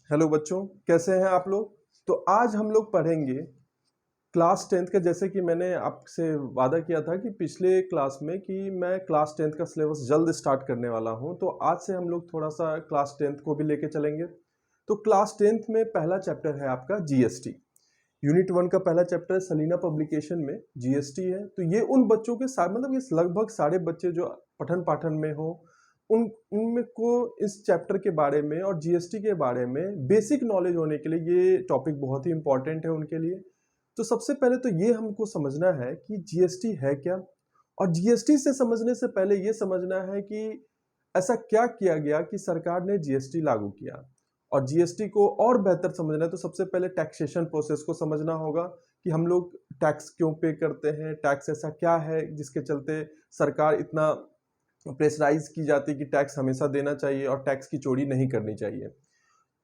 Hello बच्चों, कैसे हैं आप लोग। तो आज हम लोग पढ़ेंगे क्लास टेंथ का। जैसे कि मैंने आपसे वादा किया था कि पिछले क्लास में कि मैं क्लास टेंथ का सिलेबस जल्द स्टार्ट करने वाला हूं, तो आज से हम लोग थोड़ा सा क्लास टेंथ को भी लेके चलेंगे। तो क्लास टेंथ में पहला चैप्टर है आपका जीएसटी। यूनिट 1 का पहला चैप्टर सलीना पब्लिकेशन में जीएसटी है। तो ये उन बच्चों के साथ, मतलब ये लगभग सारे बच्चे जो पठन पाठन में हो, उन उनमें को इस चैप्टर के बारे में और जीएसटी के बारे में बेसिक नॉलेज होने के लिए ये टॉपिक बहुत ही इंपॉर्टेंट है उनके लिए। तो सबसे पहले तो ये हमको समझना है कि जीएसटी है क्या, और जीएसटी से समझने से पहले ये समझना है कि ऐसा क्या किया गया कि सरकार ने जीएसटी लागू किया। और जीएसटी को और बेहतर समझना है तो सबसे पहले टैक्सेशन प्रोसेस को समझना होगा कि हम लोग टैक्स क्यों पे करते हैं, टैक्स ऐसा क्या है जिसके चलते सरकार इतना प्रेशराइज की जाती है कि टैक्स हमेशा देना चाहिए और टैक्स की चोरी नहीं करनी चाहिए।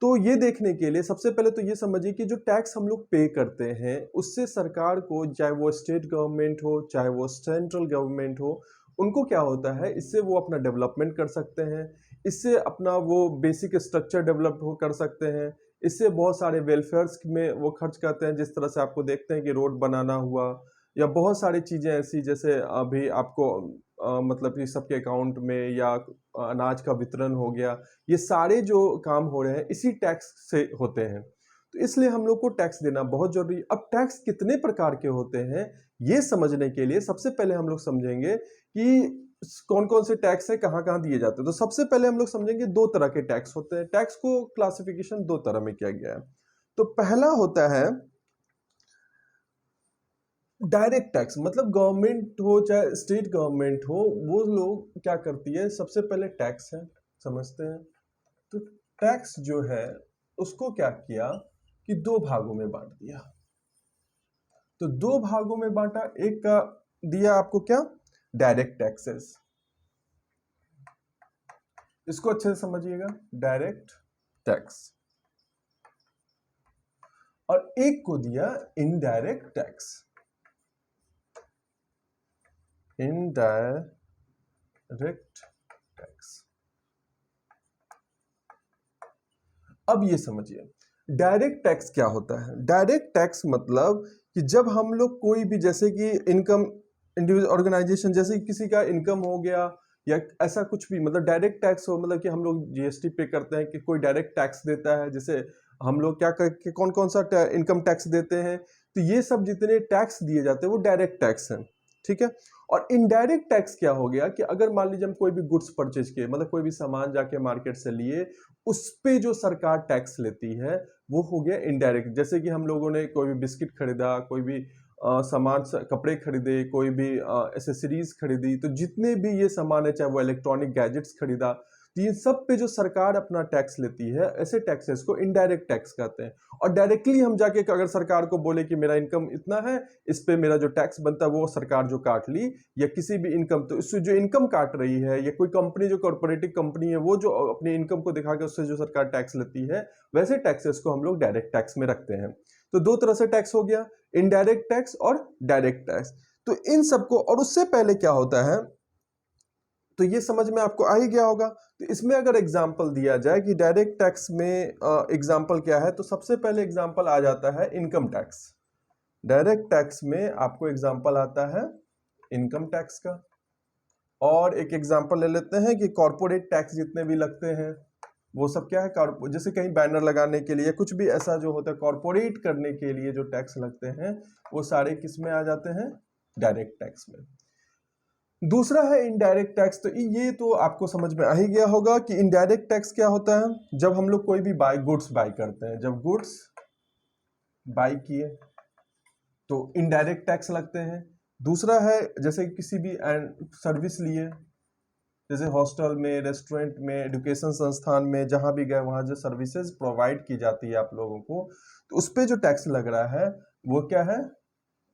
तो ये देखने के लिए सबसे पहले तो ये समझिए कि जो टैक्स हम लोग पे करते हैं उससे सरकार को, चाहे वो स्टेट गवर्नमेंट हो चाहे वो सेंट्रल गवर्नमेंट हो, उनको क्या होता है, इससे वो अपना डेवलपमेंट कर सकते हैं, इससे अपना वो बेसिक स्ट्रक्चर डेवलप कर सकते हैं, इससे बहुत सारे वेलफेयर्स में वो खर्च करते हैं। जिस तरह से आपको देखते हैं कि रोड बनाना हुआ या बहुत सारी चीज़ें ऐसी, जैसे अभी आपको मतलब कि सबके अकाउंट में या अनाज का वितरण हो गया, ये सारे जो काम हो रहे हैं इसी टैक्स से होते हैं। तो इसलिए हम लोग को टैक्स देना बहुत जरूरी है। अब टैक्स कितने प्रकार के होते हैं ये समझने के लिए सबसे पहले हम लोग समझेंगे कि कौन कौन से टैक्स है, कहाँ कहाँ दिए जाते हैं। तो सबसे पहले हम लोग समझेंगे दो तरह के टैक्स होते हैं। टैक्स को क्लासिफिकेशन दो तरह में किया गया है। तो पहला होता है डायरेक्ट टैक्स, मतलब गवर्नमेंट हो चाहे स्टेट गवर्नमेंट हो, वो लोग क्या करती है, सबसे पहले टैक्स है, समझते हैं। तो टैक्स जो है उसको क्या किया कि दो भागों में बांट दिया। तो दो भागों में बांटा, एक का दिया आपको क्या, डायरेक्ट टैक्सेस, इसको अच्छे से समझिएगा, डायरेक्ट टैक्स। और एक को दिया इनडायरेक्ट टैक्स, इनडायरेक्ट टैक्स। अब ये समझिए डायरेक्ट टैक्स क्या होता है। डायरेक्ट टैक्स मतलब कि जब हम लोग कोई भी, जैसे कि इनकम, इंडिविजुअल ऑर्गेनाइजेशन, जैसे कि किसी का इनकम हो गया या ऐसा कुछ भी, मतलब डायरेक्ट टैक्स हो, मतलब कि हम लोग जीएसटी पे करते हैं कि कोई डायरेक्ट टैक्स देता है। जैसे हम लोग क्या करके कौन कौन सा इनकम टैक्स देते हैं, तो ये सब जितने टैक्स दिए जाते हैं वो डायरेक्ट टैक्स हैं, ठीक है। और इनडायरेक्ट टैक्स क्या हो गया कि अगर मान लीजिए हम कोई भी गुड्स परचेज किए, मतलब कोई भी सामान जाके मार्केट से लिए, उस पे जो सरकार टैक्स लेती है वो हो गया इनडायरेक्ट। जैसे कि हम लोगों ने कोई भी बिस्किट खरीदा, कोई भी सामान, कपड़े खरीदे, कोई भी एसेसरीज खरीदी, तो जितने भी ये सामान है, चाहे वो इलेक्ट्रॉनिक गैजेट्स खरीदा, तो इन सब पे जो सरकार अपना टैक्स लेती है, ऐसे टैक्सेस को इनडायरेक्ट टैक्स कहते हैं। और डायरेक्टली हम जाके अगर सरकार को बोले कि मेरा इनकम इतना है, इस पे मेरा जो टैक्स बनता है वो सरकार जो काट ली, या किसी भी इनकम, तो इससे जो इनकम काट रही है, या कोई कंपनी जो कॉर्पोरेटिव कंपनी है वो जो अपनी इनकम को दिखा के उससे जो सरकार टैक्स लेती है, वैसे टैक्सेस को हम लोग डायरेक्ट टैक्स में रखते हैं। तो दो तरह से टैक्स हो गया, इनडायरेक्ट टैक्स और डायरेक्ट टैक्स। तो इन सबको, और उससे पहले क्या होता है, तो ये समझ में आपको आ ही गया होगा। तो इसमें अगर एग्जाम्पल दिया जाए कि डायरेक्ट टैक्स में एग्जाम्पल क्या है, तो सबसे पहले एग्जाम्पल आ जाता है इनकम टैक्स। डायरेक्ट टैक्स में आपको एग्जाम्पल आता है इनकम टैक्स का। और एक एग्जाम्पल ले लेते हैं कि कॉर्पोरेट टैक्स जितने भी लगते हैं वो सब क्या है, जैसे कहीं बैनर लगाने के लिए कुछ भी ऐसा जो होता है कॉर्पोरेट करने के लिए जो टैक्स लगते हैं, वो सारे किस में आ जाते हैं, डायरेक्ट टैक्स में। दूसरा है इनडायरेक्ट टैक्स। तो ये तो आपको समझ में आ ही गया होगा कि इनडायरेक्ट टैक्स क्या होता है। जब हम लोग कोई भी गुड्स बाय करते हैं, जब गुड्स बाय किए तो इनडायरेक्ट टैक्स लगते हैं। दूसरा है जैसे किसी भी सर्विस लिए, जैसे हॉस्टल में, रेस्टोरेंट में, एजुकेशन संस्थान में, जहां भी गए वहां जो सर्विसेज प्रोवाइड की जाती है आप लोगों को, तो उस पे जो टैक्स लग रहा है वो क्या है।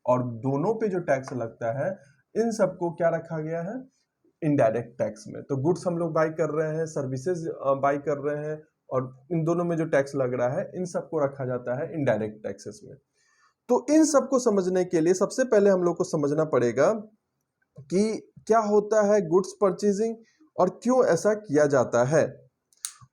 और दोनों पे जो टैक्स लगता है, इन सबको क्या रखा गया है, इनडायरेक्ट टैक्स में। तो गुड्स हम लोग बाई कर रहे हैं, सर्विसेज बाई कर रहे हैं, और इन दोनों में जो टैक्स लग रहा है इन सबको रखा जाता है इनडायरेक्ट टैक्सेस में। तो इन सबको समझने के लिए सबसे पहले हम लोग को समझना पड़ेगा कि क्या होता है गुड्स परचेजिंग और क्यों ऐसा किया जाता है।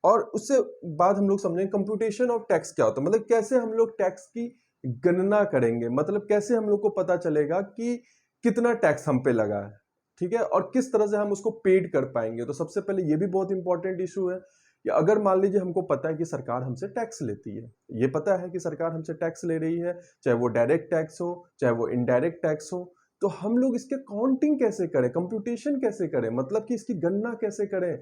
और उससे बाद हम लोग समझेंगे कंप्यूटेशन ऑफ टैक्स क्या होता है, मतलब कैसे हम लोग टैक्स की गणना करेंगे, मतलब कैसे हम लोग को पता चलेगा कि कितना टैक्स हम पे लगा है, ठीक है, और किस तरह से हम उसको पेड कर पाएंगे। तो सबसे पहले ये भी बहुत इंपॉर्टेंट इशू है कि अगर मान लीजिए हमको पता है कि सरकार हमसे टैक्स लेती है, ये पता है कि सरकार हमसे टैक्स ले रही है, चाहे वो डायरेक्ट टैक्स हो चाहे वो इनडायरेक्ट टैक्स हो, तो हम लोग इसके काउंटिंग कैसे करें, कंप्यूटेशन कैसे करें, मतलब कि इसकी गणना कैसे करें।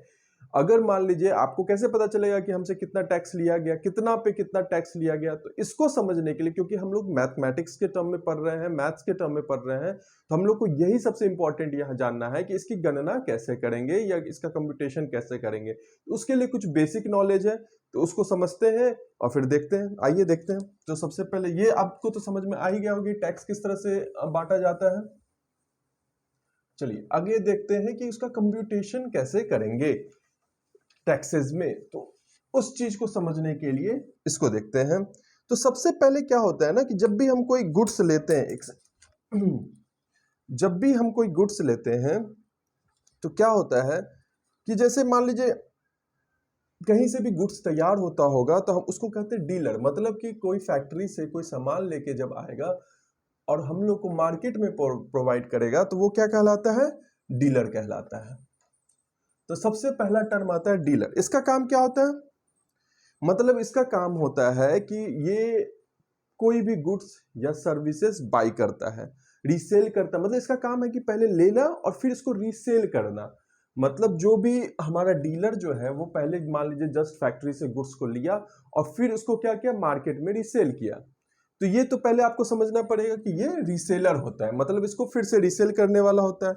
अगर मान लीजिए आपको कैसे पता चलेगा कि हमसे कितना टैक्स लिया गया, कितना पे कितना टैक्स लिया गया, तो इसको समझने के लिए, क्योंकि हम लोग मैथमेटिक्स के टर्म में पढ़ रहे हैं, मैथ्स के टर्म में पढ़ रहे हैं, तो हम लोग को यही सबसे इंपॉर्टेंट यहाँ जानना है कि इसकी गणना कैसे करेंगे या इसका कंप्यूटेशन कैसे करेंगे। तो उसके लिए कुछ बेसिक नॉलेज है, तो उसको समझते हैं और फिर देखते हैं। आइए देखते हैं। तो सबसे पहले ये आपको तो समझ में आ ही गया होगा टैक्स किस तरह से बांटा जाता है। चलिए आगे देखते हैं कि उसका कंप्यूटेशन कैसे करेंगे टैक्सेस में। तो उस चीज को समझने के लिए इसको देखते हैं। तो सबसे पहले क्या होता है ना कि जब भी हम कोई गुड्स लेते हैं, जब भी हम कोई गुड्स लेते हैं तो क्या होता है कि जैसे मान लीजिए कहीं से भी गुड्स तैयार होता होगा तो हम उसको कहते हैं डीलर, मतलब कि कोई फैक्ट्री से कोई सामान लेके जब आएगा और हम लोग को मार्केट में प्रोवाइड करेगा तो वो क्या कहलाता है, डीलर कहलाता है। तो सबसे पहला टर्म आता है डीलर। इसका काम क्या होता है, मतलब इसका काम होता है कि ये कोई भी गुड्स या सर्विसेज बाई करता है, रीसेल करता है, मतलब इसका काम है कि पहले लेना और फिर इसको रीसेल करना। मतलब जो भी हमारा डीलर जो है वो पहले मान लीजिए जस्ट फैक्ट्री से गुड्स को लिया और फिर उसको क्या किया, मार्केट में रीसेल किया। तो ये तो पहले आपको समझना पड़ेगा कि ये रीसेलर होता है, मतलब इसको फिर से रीसेल करने वाला होता है।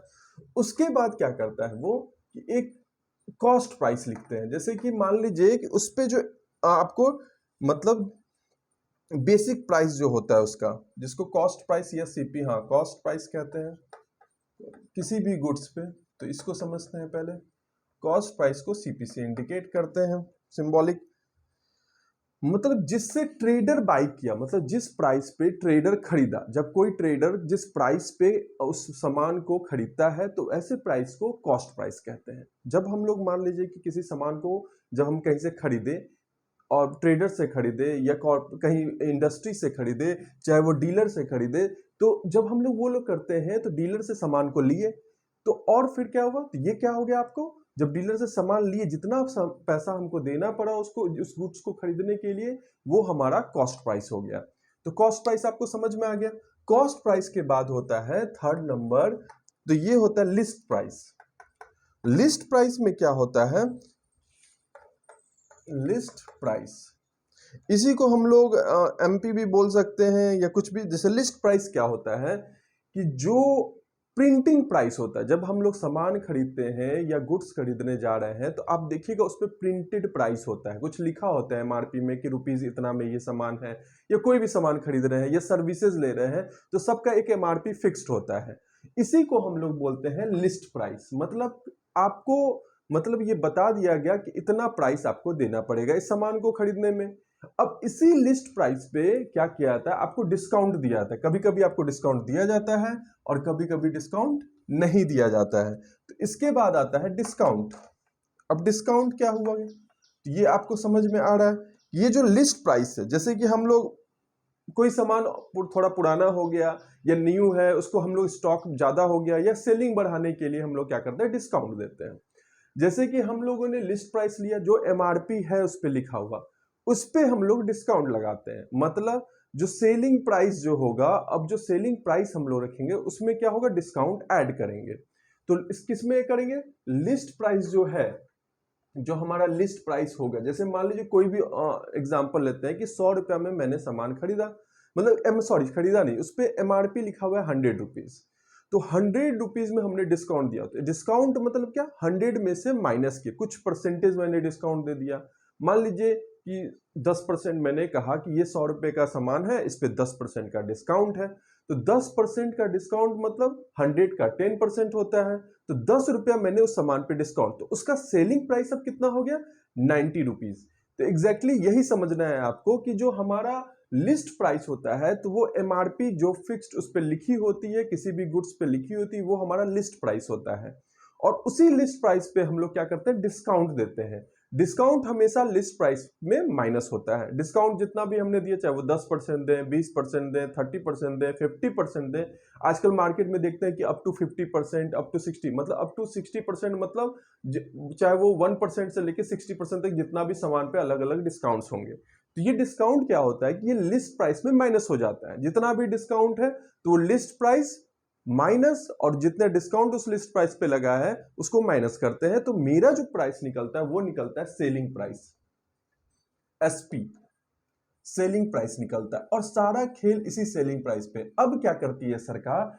उसके बाद क्या करता है वो कि एक कॉस्ट प्राइस लिखते हैं। जैसे कि मान लीजिए कि उस पे जो आपको मतलब बेसिक प्राइस जो होता है उसका, जिसको कॉस्ट प्राइस या सीपी, हाँ कॉस्ट प्राइस कहते हैं किसी भी गुड्स पे। तो इसको समझते हैं पहले। कॉस्ट प्राइस को सीपी से इंडिकेट करते हैं, सिंबॉलिक, मतलब जिससे ट्रेडर बाई किया, मतलब जिस प्राइस पे ट्रेडर खरीदा। जब कोई ट्रेडर जिस प्राइस पे उस सामान को खरीदता है तो ऐसे प्राइस को कॉस्ट प्राइस कहते हैं। जब हम लोग मान लीजिए कि किसी सामान को जब हम कहीं से खरीदे और ट्रेडर से खरीदे या कहीं इंडस्ट्री से खरीदे, चाहे वो डीलर से खरीदे, तो जब हम लोग वो लोग करते हैं तो डीलर से सामान को लिए तो और फिर क्या हुआ, तो ये क्या हो गया, आपको जब डीलर से सामान लिए जितना पैसा हमको देना पड़ा उसको उस गुड्स को खरीदने के लिए, वो हमारा कॉस्ट प्राइस हो गया। तो कॉस्ट प्राइस आपको समझ में आ गया। कॉस्ट प्राइस के बाद होता है थर्ड नंबर, तो ये होता है लिस्ट प्राइस। लिस्ट प्राइस में क्या होता है, लिस्ट प्राइस, इसी को हम लोग एमपी भी बोल सकते हैं या कुछ भी। जैसे लिस्ट प्राइस क्या होता है कि जो प्रिंटिंग प्राइस होता है, जब हम लोग सामान खरीदते हैं या गुड्स खरीदने जा रहे हैं तो आप देखिएगा उस पर प्रिंटेड प्राइस होता है, कुछ लिखा होता है एमआरपी में कि रुपीज इतना में ये सामान है, या कोई भी सामान खरीद रहे हैं या सर्विसेज ले रहे हैं तो सबका एक एमआरपी फिक्स्ड होता है। इसी को हम लोग बोलते हैं लिस्ट प्राइस। मतलब आपको मतलब ये बता दिया गया कि इतना प्राइस आपको देना पड़ेगा इस सामान को खरीदने में। अब इसी लिस्ट प्राइस पे क्या किया जाता है, आपको डिस्काउंट दिया जाता है। कभी कभी आपको डिस्काउंट दिया जाता है और कभी कभी डिस्काउंट नहीं दिया जाता है। तो इसके बाद आता है डिस्काउंट। अब डिस्काउंट क्या हुआ, तो ये आपको समझ में आ रहा है। ये जो लिस्ट प्राइस है, जैसे कि हम लोग कोई सामान थोड़ा पुराना हो गया या न्यू है, उसको हम लोग स्टॉक ज्यादा हो गया या सेलिंग बढ़ाने के लिए हम लोग क्या करते हैं, डिस्काउंट देते हैं। जैसे कि हम लोगों ने लिस्ट प्राइस लिया, जो एमआरपी है उस पर लिखा हुआ, उस पे हम लोग डिस्काउंट लगाते हैं। मतलब जो सेलिंग प्राइस जो होगा, अब जो सेलिंग प्राइस हम लोग रखेंगे उसमें क्या होगा, डिस्काउंट ऐड करेंगे। तो इस किस में करेंगे, लिस्ट प्राइस जो है, जो हमारा लिस्ट प्राइस होगा। जैसे मान लीजिए कोई भी एग्जांपल लेते हैं कि 100 रुपया में मैंने सामान खरीदा, मतलब सॉरी खरीदा नहीं, उस पर एमआरपी लिखा हुआ है 100 रुपीज, तो 100 रुपीज में हमने डिस्काउंट दिया। तो डिस्काउंट मतलब क्या, 100 में से माइनस किए कुछ परसेंटेज मैंने डिस्काउंट दे दिया। मान लीजिए कि 10% मैंने कहा कि ये 100 रुपए का सामान है, इस पे 10% का डिस्काउंट है। तो 10% का डिस्काउंट मतलब 100 का 10% होता है। तो 10 रुपया मैंने उस सामान पे डिस्काउंट, तो उसका सेलिंग प्राइस अब कितना हो गया, 90 रुपीज। तो एग्जैक्टली यही समझना है आपको कि जो हमारा लिस्ट प्राइस होता है तो वो एमआरपी जो फिक्स्ड उस पर लिखी होती है, किसी भी गुड्स पे लिखी होती है, वो हमारा लिस्ट प्राइस होता है। और उसी लिस्ट प्राइस पे हम लोग क्या करते हैं, डिस्काउंट देते हैं। डिस्काउंट हमेशा लिस्ट प्राइस में माइनस होता है। डिस्काउंट जितना भी हमने दिया, चाहे वो 10% दें, 20% दें, 30% दें, 50% दें, आजकल मार्केट में देखते हैं कि अप टू 50%, अप टू 60, मतलब अप टू 60%, मतलब चाहे वो 1% से लेके 60% तक जितना भी सामान पे अलग अलग डिस्काउंट्स होंगे। तो ये डिस्काउंट क्या होता है कि ये लिस्ट प्राइस में माइनस हो जाता है। जितना भी डिस्काउंट है तो वो लिस्ट प्राइस माइनस, और जितने डिस्काउंट उस लिस्ट प्राइस पे लगा है उसको माइनस करते हैं, तो मेरा जो प्राइस निकलता है वो निकलता है selling price, SP, selling price निकलता है। और सारा खेल इसी सेलिंग प्राइस पे। अब क्या करती है सरकार,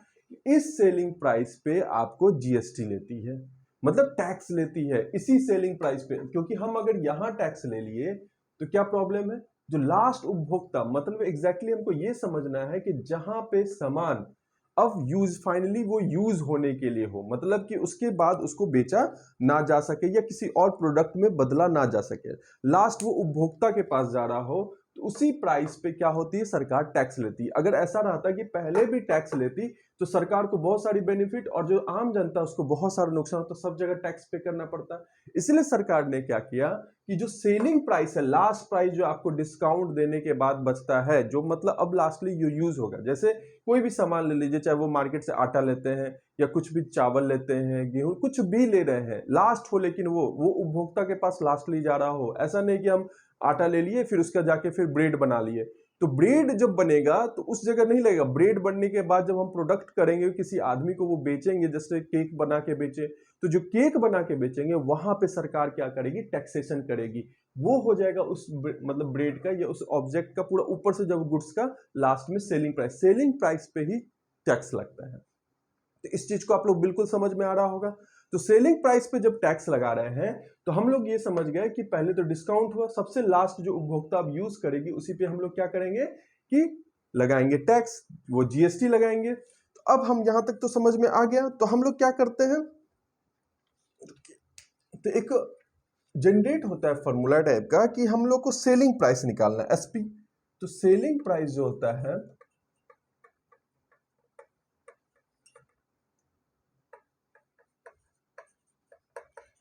इस सेलिंग प्राइस पे आपको जीएसटी लेती है, मतलब टैक्स लेती है इसी सेलिंग प्राइस पे। क्योंकि हम अगर यहां टैक्स ले लिए तो क्या प्रॉब्लम है, जो लास्ट उपभोक्ता, मतलब एग्जैक्टली हमको ये समझना है कि जहां पे सामान अब यूज फाइनली वो यूज होने के लिए हो, मतलब कि उसके बाद उसको बेचा ना जा सके या किसी और प्रोडक्ट में बदला ना जा सके, लास्ट वो उपभोक्ता के पास जा रहा हो, तो उसी प्राइस पे क्या होती है, सरकार टैक्स लेती है। अगर ऐसा रहता कि पहले भी टैक्स लेती तो सरकार को बहुत सारी बेनिफिट, और जो आम जनता उसको बहुत सारा नुकसान, तो सब जगह टैक्स पे करना पड़ता। इसलिए सरकार ने क्या किया कि जो सेलिंग प्राइस है, लास्ट प्राइस जो आपको डिस्काउंट देने के बाद बचता है, जो मतलब अब लास्टली यूज होगा, जैसे कोई भी सामान ले लीजिए, चाहे वो मार्केट से आटा लेते हैं या कुछ भी चावल लेते हैं, गेहूं कुछ भी ले रहे हैं, लास्ट हो, लेकिन वो उपभोक्ता के पास लास्टली जा रहा हो। ऐसा नहीं कि हम आटा ले लिए फिर उसका जाके फिर ब्रेड बना लिए, तो ब्रेड जब बनेगा तो उस जगह नहीं लगेगा। ब्रेड बनने के बाद जब हम प्रोडक्ट करेंगे, किसी आदमी को वो बेचेंगे, जैसे केक बना के बेचे, तो जो केक बना के बेचेंगे वहां पे सरकार क्या करेगी, टैक्सेशन करेगी। वो हो जाएगा उस मतलब ब्रेड का या उस ऑब्जेक्ट का पूरा ऊपर से, जब गुड्स का लास्ट में सेलिंग प्राइस पे ही टैक्स लगता है। तो इस चीज को आप लोग बिल्कुल समझ में आ रहा होगा। तो सेलिंग प्राइस पे जब टैक्स लगा रहे हैं तो हम लोग ये समझ गए कि पहले तो डिस्काउंट हुआ, सबसे लास्ट जो उपभोक्ता अब यूज करेगी उसी पे हम लोग क्या करेंगे कि लगाएंगे टैक्स, वो जीएसटी लगाएंगे। तो अब हम यहां तक तो समझ में आ गया। तो हम लोग क्या करते हैं, तो एक जनरेट होता है फॉर्मूला टाइप का कि हम लोग को सेलिंग प्राइस निकालना है, एसपी। तो सेलिंग प्राइस जो होता है,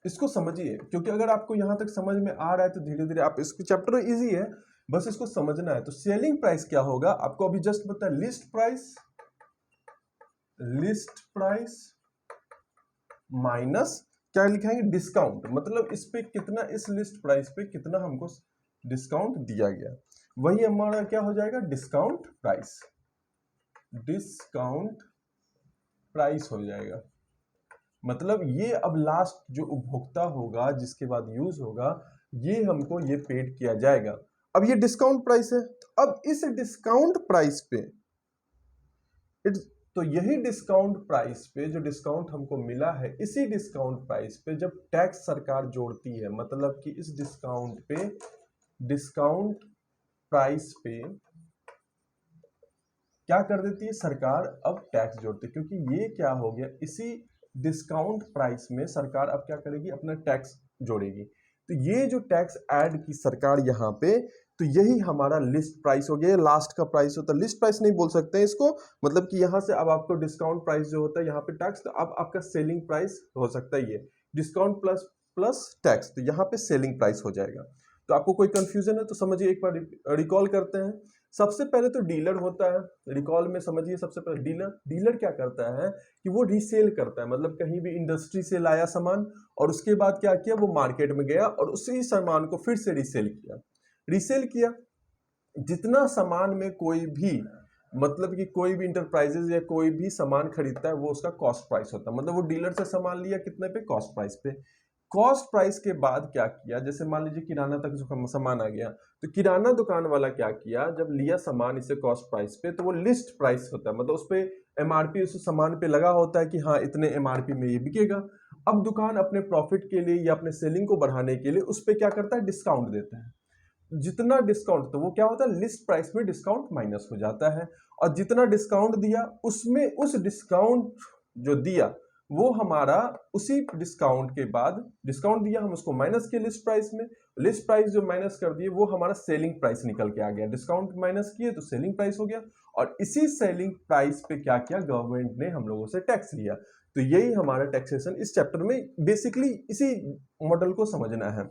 इसको समझिए, क्योंकि अगर आपको यहां तक समझ में आ रहा है तो धीरे धीरे आप, इसको चैप्टर इजी है, बस इसको समझना है। तो सेलिंग प्राइस क्या होगा, आपको अभी जस्ट पता है, लिस्ट प्राइस माइनस क्या लिखाएंगे, डिस्काउंट, मतलब इस पे कितना, इस लिस्ट प्राइस पे कितना हमको डिस्काउंट दिया गया, वही हमारा क्या हो जाएगा, डिस्काउंट प्राइस हो जाएगा। मतलब ये अब लास्ट जो उपभोक्ता होगा जिसके बाद यूज होगा, ये हमको ये पेड किया जाएगा। अब ये डिस्काउंट प्राइस है, तो अब इस डिस्काउंट प्राइस पे तो यही डिस्काउंट प्राइस पे जो डिस्काउंट हमको मिला है, इसी डिस्काउंट प्राइस पे जब टैक्स सरकार जोड़ती है, मतलब कि इस डिस्काउंट प्राइस पे क्या कर देती है सरकार, अब टैक्स जोड़ती है। क्योंकि ये क्या हो गया, इसी डिस्काउंट प्राइस में सरकार अब क्या करेगी, अपना टैक्स जोड़ेगी। तो ये जो टैक्स ऐड की सरकार यहाँ पे, तो यही हमारा लिस्ट प्राइस हो गया, लास्ट का प्राइस होता है। लिस्ट प्राइस नहीं बोल सकते हैं इसको, मतलब कि यहाँ से अब आपको डिस्काउंट प्राइस जो होता है यहाँ पे टैक्स, तो अब आपका सेलिंग प्राइस हो सकता है ये डिस्काउंट प्लस टैक्स, तो यहाँ पे सेलिंग प्राइस हो जाएगा। तो आपको कोई कंफ्यूजन है तो समझिए, एक बार रिकॉल करते हैं। सबसे पहले तो डीलर होता है, रिकॉल में समझिए। सबसे पहले डीलर क्या करता है कि वो रीसेल करता है, मतलब कहीं भी इंडस्ट्री से लाया सामान और उसके बाद क्या किया, वो मार्केट में गया और उसी सामान को फिर से रीसेल किया। जितना सामान में कोई भी, मतलब कि कोई भी इंटरप्राइजेज या कोई भी सामान खरीदता है, वो उसका कॉस्ट प्राइस होता है। मतलब वो डीलर से सामान लिया कितने पे, कॉस्ट प्राइस पे। कॉस्ट प्राइस के बाद क्या किया, जैसे मान लीजिए किराना तक जो सामान आ गया, तो किराना दुकान वाला क्या किया, जब लिया सामान इसे कॉस्ट प्राइस पे, तो वो लिस्ट प्राइस होता है, मतलब उस पे एमआरपी उस सामान पे लगा होता है कि हाँ इतने एमआरपी में ये बिकेगा। अब दुकान अपने प्रॉफिट के लिए या अपने सेलिंग को बढ़ाने के लिए उस पे क्या करता है, डिस्काउंट देता है। जितना डिस्काउंट, तो वो क्या होता है, लिस्ट प्राइस में डिस्काउंट माइनस हो जाता है। और जितना डिस्काउंट दिया उसमें, उस डिस्काउंट जो दिया वो हमारा उसी डिस्काउंट के बाद, डिस्काउंट दिया हम उसको माइनस किए लिस्ट प्राइस में, लिस्ट प्राइस जो माइनस कर दिए वो हमारा सेलिंग प्राइस निकल के आ गया। डिस्काउंट माइनस किए तो सेलिंग प्राइस हो गया, और इसी सेलिंग प्राइस पे क्या किया, गवर्नमेंट ने हम लोगों से टैक्स लिया। तो यही हमारा टैक्सेशन इस चैप्टर में बेसिकली इसी मॉडल को समझना है।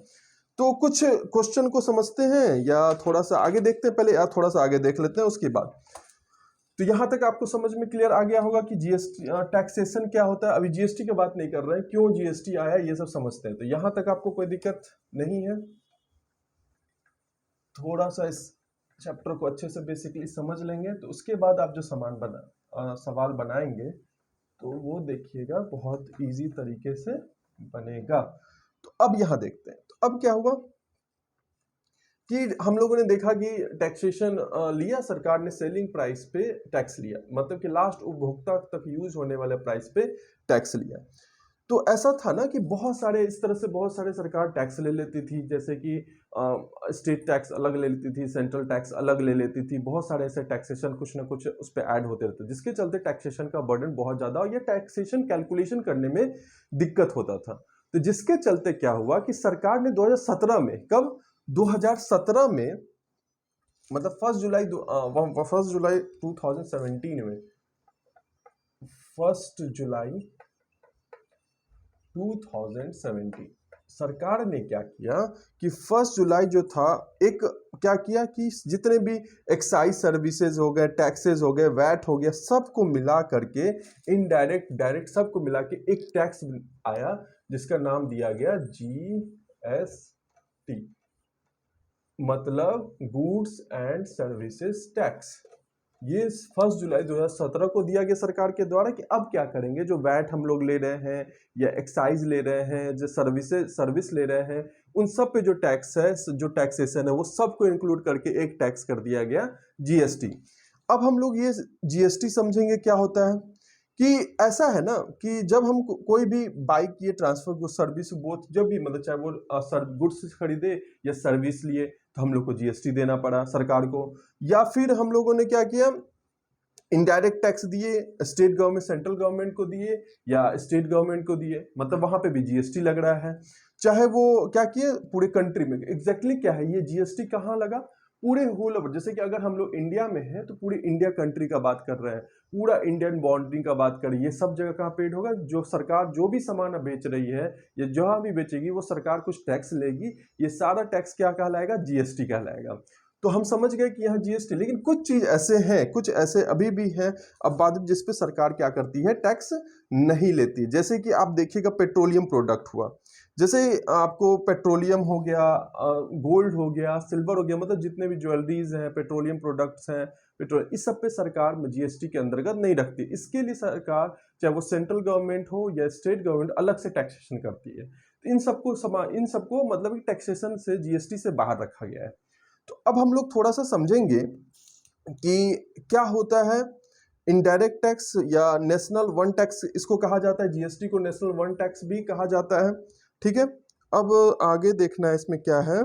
तो कुछ क्वेश्चन को समझते हैं या थोड़ा सा आगे देखते हैं पहले, या थोड़ा सा आगे देख लेते हैं उसके बाद। तो यहां तक आपको समझ में क्लियर आ गया होगा कि जीएसटी टैक्सेशन क्या होता है। अभी जीएसटी की बात नहीं कर रहे हैं, क्यों जीएसटी आया ये सब समझते हैं। तो यहां तक आपको कोई दिक्कत नहीं है। थोड़ा सा इस चैप्टर को अच्छे से बेसिकली समझ लेंगे तो उसके बाद आप जो सवाल बनाएंगे तो वो देखिएगा बहुत इजी तरीके से बनेगा। तो अब यहां देखते हैं, तो अब क्या हुआ कि हम लोगों ने देखा कि टैक्सेशन लिया सरकार ने, सेलिंग प्राइस पे टैक्स लिया, मतलब कि लास्ट उपभोक्ता तक यूज होने वाले प्राइस पे टैक्स लिया। तो ऐसा था ना कि बहुत सारे इस तरह से बहुत सारे सरकार टैक्स ले लेती थी, जैसे कि स्टेट टैक्स अलग ले लेती थी, सेंट्रल टैक्स अलग ले लेती थी, बहुत सारे ऐसे टैक्सेशन कुछ ना कुछ उस पर ऐड होते रहते, जिसके चलते टैक्सेशन का बर्डन बहुत ज्यादा और ये टैक्सेशन कैलकुलेशन करने में दिक्कत होता था। तो जिसके चलते क्या हुआ कि सरकार ने 2017 में, कब 2017 में, मतलब 1 जुलाई 2017 में, 1 जुलाई 2017 सरकार ने क्या किया कि 1 जुलाई जो था, एक क्या किया कि जितने भी एक्साइज सर्विसेज हो गए, टैक्सेस हो गए, वैट हो गया, सबको मिला करके, इनडायरेक्ट डायरेक्ट सबको मिला के एक टैक्स आया जिसका नाम दिया गया जीएसटी, मतलब गुड्स एंड सर्विसेज टैक्स। ये 1 जुलाई 2017 को दिया गया सरकार के द्वारा कि अब क्या करेंगे, जो वैट हम लोग ले रहे हैं या एक्साइज ले रहे हैं, जो सर्विस ले रहे हैं, उन सब पे जो टैक्स है, जो टैक्सेशन है, वो सबको इंक्लूड करके एक टैक्स कर दिया गया जीएसटी। अब हम लोग ये जीएसटी समझेंगे क्या होता है कि ऐसा है ना कि जब हम कोई भी बाइक ये ट्रांसफर सर्विस बोथ, जब भी मतलब चाहे वो गुड्स खरीदे या सर्विस लिए, तो हम लोग को जीएसटी देना पड़ा सरकार को। या फिर हम लोगों ने क्या किया, इनडायरेक्ट टैक्स दिए, स्टेट गवर्नमेंट सेंट्रल गवर्नमेंट को दिए या स्टेट गवर्नमेंट को दिए, मतलब वहां पे भी जीएसटी लग रहा है। चाहे वो क्या किए पूरे कंट्री में, एग्जैक्टली क्या है ये जीएसटी कहाँ लगा, पूरे होल ओवर। जैसे कि अगर हम लोग इंडिया में हैं तो पूरी इंडिया कंट्री का बात कर रहे हैं, पूरा इंडियन बाउंड्री का बात करें, ये सब जगह कहाँ पेड होगा, जो सरकार जो भी सामान बेच रही है या जहां भी बेचेगी वो सरकार कुछ टैक्स लेगी, ये सारा टैक्स क्या कहलाएगा, जीएसटी कहलाएगा। तो हम समझ गए कि यहाँ जीएसटी, लेकिन कुछ चीज ऐसे हैं, कुछ ऐसे अभी भी हैं अब बाद में, जिस पे सरकार क्या करती है, टैक्स नहीं लेती। जैसे कि आप देखिएगा पेट्रोलियम प्रोडक्ट हुआ, जैसे आपको पेट्रोलियम हो गया, गोल्ड हो गया, सिल्वर हो गया, मतलब जितने भी ज्वेलरीज हैं, पेट्रोलियम प्रोडक्ट्स हैं, पेट्रोल, इस सब पे सरकार जीएसटी के अंतर्गत नहीं रखती। इसके लिए सरकार, चाहे वो सेंट्रल गवर्नमेंट हो या स्टेट गवर्नमेंट, अलग से टैक्सेशन करती है। तो इन सबको मतलब टैक्सेशन से, जीएसटी से बाहर रखा गया है। तो अब हम लोग थोड़ा सा समझेंगे कि क्या होता है इनडायरेक्ट टैक्स या नेशनल वन टैक्स, इसको कहा जाता है, जीएसटी को नेशनल वन टैक्स भी कहा जाता है। ठीक है, अब आगे देखना है इसमें क्या है।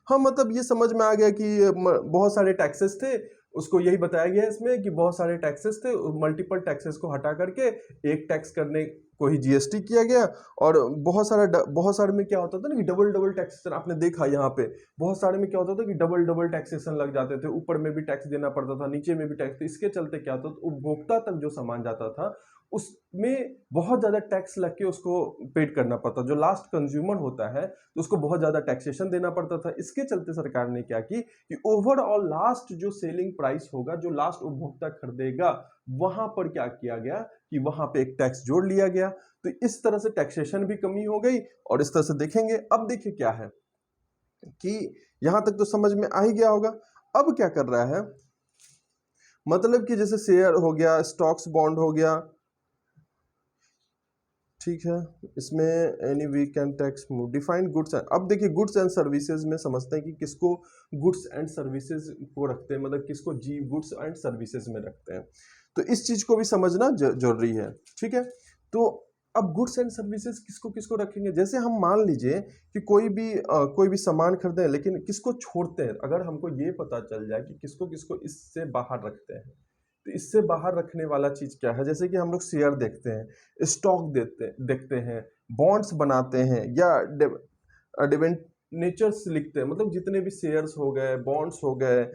हाँ, मतलब ये समझ में आ गया कि बहुत सारे टैक्सेस थे, उसको यही बताया गया इसमें कि बहुत सारे टैक्सेस थे, मल्टीपल टैक्सेस को हटा करके एक टैक्स करने को ही जीएसटी किया गया। और बहुत सारे में क्या होता था ना कि डबल डबल टैक्सेशन, आपने देखा यहाँ पे बहुत सारे में क्या होता था कि डबल डबल टैक्सेशन लग जाते थे, ऊपर में भी टैक्स देना पड़ता था, नीचे में भी टैक्स। इसके चलते क्या होता था, उपभोक्ता तक जो सामान जाता था उसमें बहुत ज्यादा टैक्स लग के उसको पेड करना पड़ता, जो लास्ट कंज्यूमर होता है तो उसको बहुत ज्यादा टैक्सेशन देना पड़ता था। इसके चलते सरकार ने क्या की कि ओवरऑल लास्ट जो सेलिंग प्राइस होगा, जो लास्ट उपभोक्ता खरीदेगा, वहां पर क्या किया गया कि वहां पे एक टैक्स जोड़ लिया गया। तो इस तरह से टैक्सेशन भी कमी हो गई। और इस तरह से देखेंगे, अब देखिए क्या है कि यहां तक तो समझ में आ ही गया होगा। अब क्या कर रहा है, मतलब कि जैसे शेयर हो गया, स्टॉक्स बॉन्ड हो गया, ठीक है, इसमें any we can tax move define goods. अब देखिए गुड्स एंड सर्विसेज में समझते हैं कि किसको गुड्स एंड सर्विसेज को रखते हैं, मतलब किसको जी गुड्स एंड सर्विसेज में रखते हैं। तो इस चीज को भी समझना जरूरी है। ठीक है, तो अब गुड्स एंड सर्विसेज किसको किसको रखेंगे, जैसे हम मान लीजिए कि कोई भी सामान खरीदे, लेकिन किसको छोड़ते हैं, अगर हमको ये पता चल जाए कि किसको किसको इससे बाहर रखते हैं, तो इससे बाहर रखने वाला चीज क्या है, जैसे कि हम लोग शेयर देखते हैं, स्टॉक देखते हैं, बॉन्ड्स बनाते हैं या डिवेंचर्स लिखते हैं, मतलब जितने भी शेयर्स हो गए, बॉन्ड्स हो गए,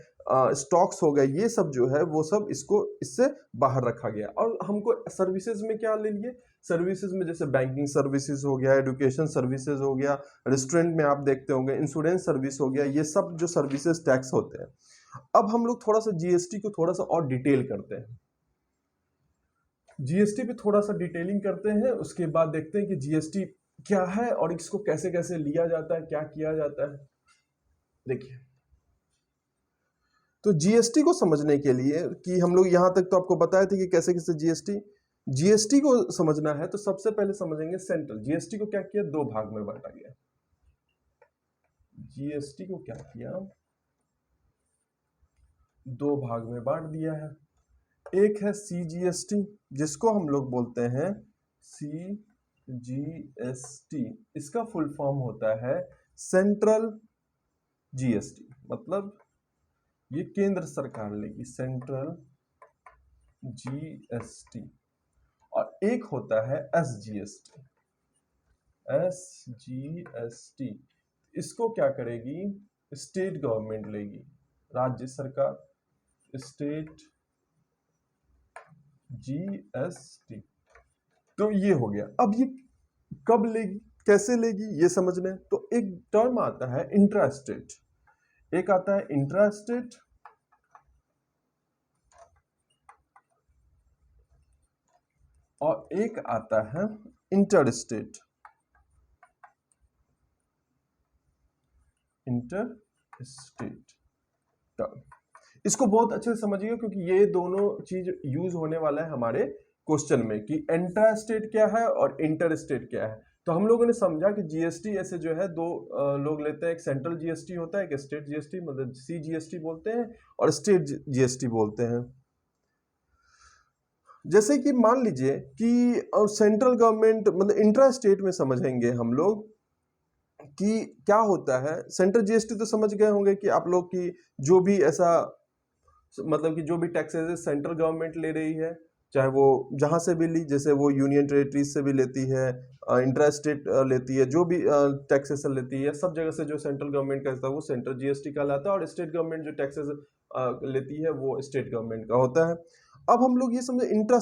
स्टॉक्स हो गए, ये सब जो है वो सब इसको इससे बाहर रखा गया। और हमको सर्विसेज में क्या ले लिए, सर्विसेज में जैसे बैंकिंग सर्विसेज हो गया, एजुकेशन सर्विसेज हो गया, रेस्टोरेंट में आप देखते होंगे, इंश्योरेंस सर्विस हो गया, ये सब जो सर्विसेज टैक्स होते हैं। अब हम लोग थोड़ा सा जीएसटी को थोड़ा सा और डिटेल करते हैं। जीएसटी पे थोड़ा सा डिटेलिंग करते हैं, उसके बाद देखते हैं कि जीएसटी क्या है और इसको कैसे कैसे लिया जाता है, क्या किया जाता है। देखिए, तो जीएसटी को समझने के लिए कि हम लोग यहां तक तो आपको बताए थे कि कैसे कैसे जीएसटी को समझना है, तो सबसे पहले समझेंगे सेंट्रल। जीएसटी को क्या किया, दो भाग में बांटा गया। जीएसटी को क्या किया, दो भाग में बांट दिया है। एक है सीजीएसटी, जिसको हम लोग बोलते हैं सीजीएसटी, इसका फुल फॉर्म होता है सेंट्रल जीएसटी, मतलब ये केंद्र सरकार लेगी, सेंट्रल जीएसटी। और एक होता है एसजीएसटी, एसजीएसटी, इसको क्या करेगी, स्टेट गवर्नमेंट लेगी, राज्य सरकार, स्टेट जीएसटी। तो ये हो गया। अब ये कब लेगी, कैसे लेगी, ये समझना है। तो एक टर्म आता है इंट्रा स्टेट, एक आता है इंट्रा स्टेट और एक आता है inter state. Inter state term, इसको बहुत अच्छे से समझिए क्योंकि ये दोनों चीज यूज होने वाला है हमारे क्वेश्चन में कि इंट्रा स्टेट क्या है और इंटर स्टेट क्या है। तो हम लोगों ने समझा कि जीएसटी ऐसे जो है दो लोग लेते हैं, एक सेंट्रल जीएसटी होता है, एक स्टेट जीएसटी, मतलब सीजीएसटी बोलते हैं और स्टेट जीएसटी बोलते हैं। जैसे कि मान लीजिए कि सेंट्रल गवर्नमेंट, मतलब इंट्रा स्टेट में समझेंगे हम लोग कि क्या होता है। सेंट्रल जीएसटी तो समझ गए होंगे कि आप लोग की जो भी ऐसा, मतलब कि जो भी टैक्सेस सेंट्रल गवर्नमेंट ले रही है, चाहे वो जहां से भी ली, जैसे वो यूनियन टेरिटरीज से भी लेती है, इंट्रा स्टेट लेती है, जो भी टैक्सेस लेती है, सब जगह से जो सेंट्रल गवर्नमेंट का है वो सेंट्रल जीएसटी कहलाता है, और स्टेट गवर्नमेंट जो टैक्सेस लेती है वो स्टेट गवर्नमेंट का होता है। अब हम लोग ये समझे इंट्रा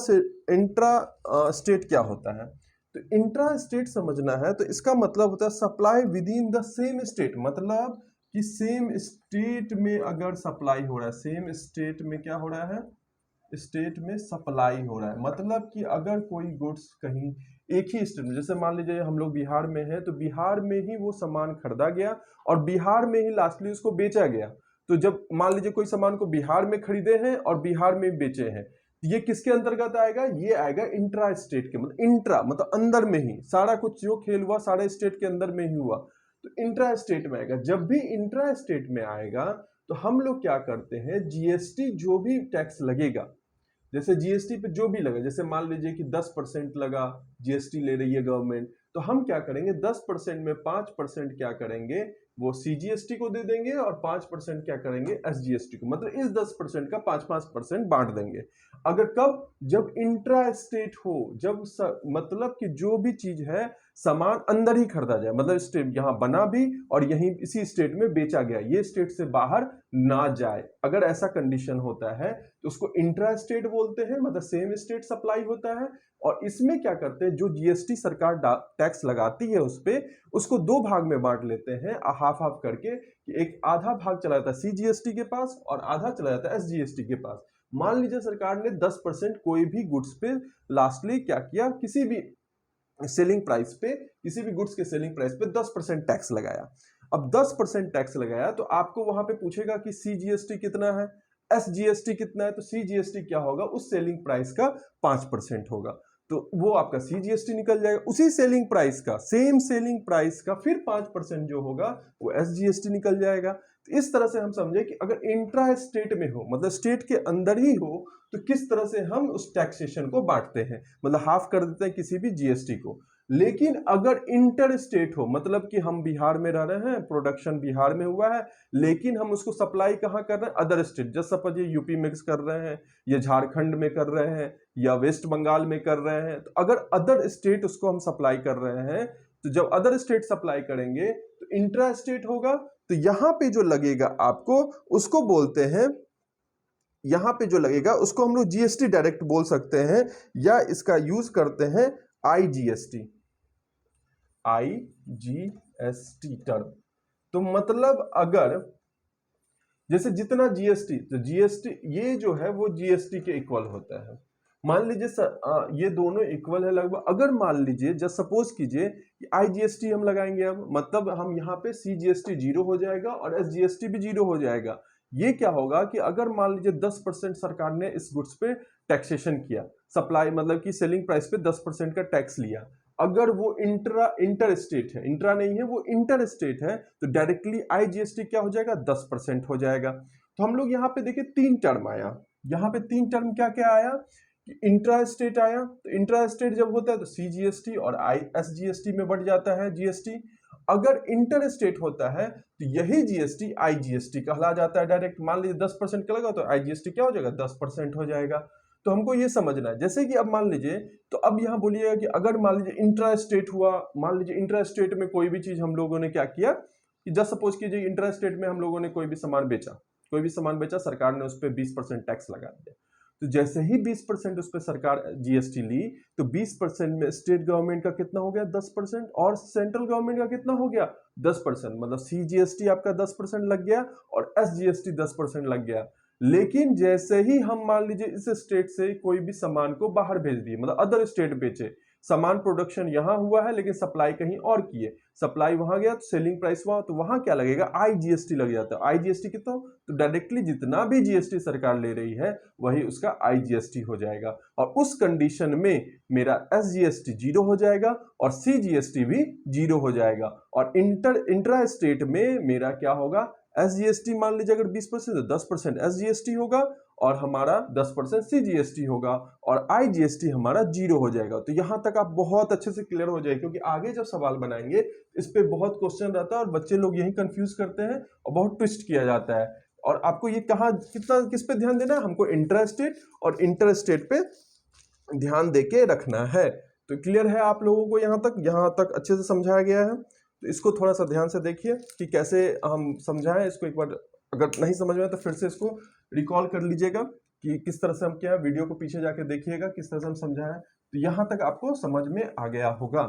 स्टेट क्या होता है। तो इंट्रा स्टेट समझना है तो इसका मतलब होता है supply with in the same state, मतलब कि सेम स्टेट में अगर सप्लाई हो रहा है, सेम स्टेट में क्या हो रहा है, स्टेट में सप्लाई हो रहा है, मतलब कि अगर कोई गुड्स कहीं एक ही स्टेट में, जैसे मान लीजिए हम लोग बिहार में हैं, तो बिहार में ही वो सामान खरीदा गया और बिहार में ही लास्टली उसको बेचा गया। तो जब मान लीजिए कोई सामान को बिहार में खरीदे हैं और बिहार में बेचे हैं, ये किसके अंतर्गत आएगा, ये आएगा इंट्रा स्टेट के, मतलब इंट्रा मतलब अंदर में ही, सारा कुछ जो खेल हुआ सारे स्टेट के अंदर में ही हुआ, तो इंट्रा स्टेट में आएगा। जब भी इंट्रा स्टेट में आएगा तो हम लोग क्या करते हैं, जीएसटी जो भी टैक्स लगेगा, जैसे जीएसटी पे जो भी लगा, जैसे मान लीजिए कि 10% लगा, जीएसटी ले रही है गवर्नमेंट, तो हम क्या करेंगे, 10% में 5% क्या करेंगे, वो सीजीएसटी को दे देंगे और 5% क्या करेंगे, एसजीएसटी को, मतलब इस 10% का 5-5% बांट देंगे। अगर कब, जब इंट्रा स्टेट हो, जब मतलब कि जो भी चीज है सामान अंदर ही खरीदा जाए, मतलब स्टेट यहाँ बना भी और यहीं इसी स्टेट में बेचा गया, ये स्टेट से बाहर ना जाए, अगर ऐसा कंडीशन होता है तो उसको इंट्रा स्टेट बोलते हैं, मतलब सेम स्टेट सप्लाई होता है। और इसमें क्या करते हैं, जो जीएसटी सरकार टैक्स लगाती है उस पे, उसको दो भाग में बांट लेते हैं, हाफ हाफ करके, कि एक आधा भाग चला जाता है सीजीएसटी के पास और आधा चला जाता है एसजीएसटी के पास। मान लीजिए सरकार ने 10% कोई भी गुड्स पे लास्टली क्या किया, किसी भी सेलिंग प्राइस पे, किसी भी गुड्स के सेलिंग प्राइस पे 10% टैक्स लगाया। अब 10% टैक्स लगाया तो आपको वहां पे पूछेगा कि सीजीएसटी कितना है, एसजीएसटी कितना है, तो सीजीएसटी क्या होगा, उस सेलिंग प्राइस का 5% होगा, तो वो आपका सीजीएसटी निकल जाएगा। उसी सेलिंग प्राइस का, सेम सेलिंग प्राइस का फिर 5% जो होगा वो एसजीएसटी निकल जाएगा। तो इस तरह से हम समझे कि अगर इंट्रा स्टेट में हो, मतलब स्टेट के अंदर ही हो, तो किस तरह से हम उस टैक्सेशन को बांटते हैं, मतलब हाफ कर देते हैं किसी भी जीएसटी को। लेकिन अगर इंटर स्टेट हो, मतलब कि हम बिहार में रह रहे हैं, प्रोडक्शन बिहार में हुआ है, लेकिन हम उसको सप्लाई कहाँ कर रहे हैं, अदर स्टेट, जैसे सपोज ये यूपी में कर रहे हैं, या झारखंड में कर रहे हैं, या वेस्ट बंगाल में कर रहे हैं, तो अगर अदर स्टेट उसको हम सप्लाई कर रहे हैं, तो जब अदर स्टेट सप्लाई करेंगे तो इंट्रा स्टेट होगा, तो यहां पे जो लगेगा आपको, उसको बोलते हैं, यहां पे जो लगेगा उसको हम लोग जीएसटी डायरेक्ट बोल सकते हैं, या इसका यूज करते हैं IGST, IGST टर्म। तो मतलब अगर जैसे जितना जीएसटी, तो जीएसटी ये जो है वो जीएसटी के इक्वल होता है। मान लीजिए ये दोनों इक्वल है लगभग। अगर मान लीजिए जस्ट सपोज कीजिए कि आईजीएसटी हम लगाएंगे, अब मतलब हम यहाँ पे सीजीएसटी जीरो हो जाएगा और एसजीएसटी भी जीरो हो जाएगा। ये क्या होगा कि अगर मान लीजिए 10% सरकार ने इस गुड्स पे टैक्सेशन किया, सप्लाई मतलब कि सेलिंग प्राइस पे 10% का टैक्स लिया, अगर वो इंटर स्टेट है, इंट्रा नहीं है, वो इंटर स्टेट है, तो डायरेक्टली आईजीएसटी क्या हो जाएगा, 10% हो जाएगा। तो हम लोग यहाँ पे देखिए तीन टर्म आया, यहाँ पे तीन टर्म क्या क्या आया कि इंट्रा स्टेट आया। तो इंट्रा स्टेट जब होता है तो सीजीएसटी और एसजीएसटी में बढ़ जाता है जीएसटी। अगर इंटर स्टेट होता है तो यही जीएसटी आईजीएसटी कहला जाता है डायरेक्ट। मान लीजिए 10% का लगा तो आईजीएसटी क्या हो जाएगा, 10% हो जाएगा। तो हमको ये समझना है, जैसे कि अब मान लीजिए, तो अब यहाँ बोलिएगा कि अगर मान लीजिए इंट्रा स्टेट हुआ, मान लीजिए इंट्रा स्टेट में कोई भी चीज हम लोगों ने क्या किया कि जस्ट सपोज कीजिए इंट्रा स्टेट में हम लोगों ने कोई भी सामान बेचा, कोई भी सामान बेचा, सरकार ने उस पर 20% टैक्स लगा दिया। तो जैसे ही 20% उस पर सरकार जीएसटी ली, तो 20% में स्टेट गवर्नमेंट का कितना हो गया, 10%, और सेंट्रल गवर्नमेंट का कितना हो गया, 10%। मतलब सीजीएसटी आपका 10% लग गया और एसजीएसटी 10% लग गया। लेकिन जैसे ही हम मान लीजिए इस स्टेट से कोई भी सामान को बाहर भेज दिए, मतलब अदर स्टेट बेचे, सामान प्रोडक्शन यहां हुआ है लेकिन सप्लाई कहीं और की है, सप्लाई वहां गया तो सेलिंग प्राइस वहां, तो वहां क्या लगेगा, आईजीएसटी लग जाता है। आईजीएसटी कितना, तो डायरेक्टली जितना भी जीएसटी सरकार ले रही है वही उसका आईजीएसटी हो जाएगा। और उस कंडीशन में मेरा एसजीएसटी जीरो हो जाएगा और सीजीएसटी भी जीरो हो जाएगा। और इंट्रा स्टेट में मेरा क्या होगा, एसजीएसटी मान लीजिए अगर 20% तो 10% एसजीएसटी होगा और हमारा 10% सीजीएसटी होगा और आईजीएसटी हमारा जीरो हो जाएगा। तो यहां तक आप बहुत अच्छे से क्लियर हो जाएगा, क्योंकि आगे जब सवाल बनाएंगे इस पे बहुत क्वेश्चन रहता है और बच्चे लोग यही कंफ्यूज करते हैं और बहुत ट्विस्ट किया जाता है। और आपको ये कहाँ कितना किस पे ध्यान देना है, हमको इंट्रा स्टेट और इंटर स्टेट पे ध्यान देके रखना है। तो क्लियर है आप लोगों को, यहाँ तक अच्छे से समझाया गया है। तो इसको थोड़ा सा ध्यान से देखिए कि कैसे हम समझाएं इसको। एक बार अगर नहीं समझ में आए तो फिर से इसको रिकॉल कर लीजिएगा कि किस तरह से हम क्या है, वीडियो को पीछे जाके देखिएगा किस तरह से हम समझाएं। तो यहाँ तक आपको समझ में आ गया होगा।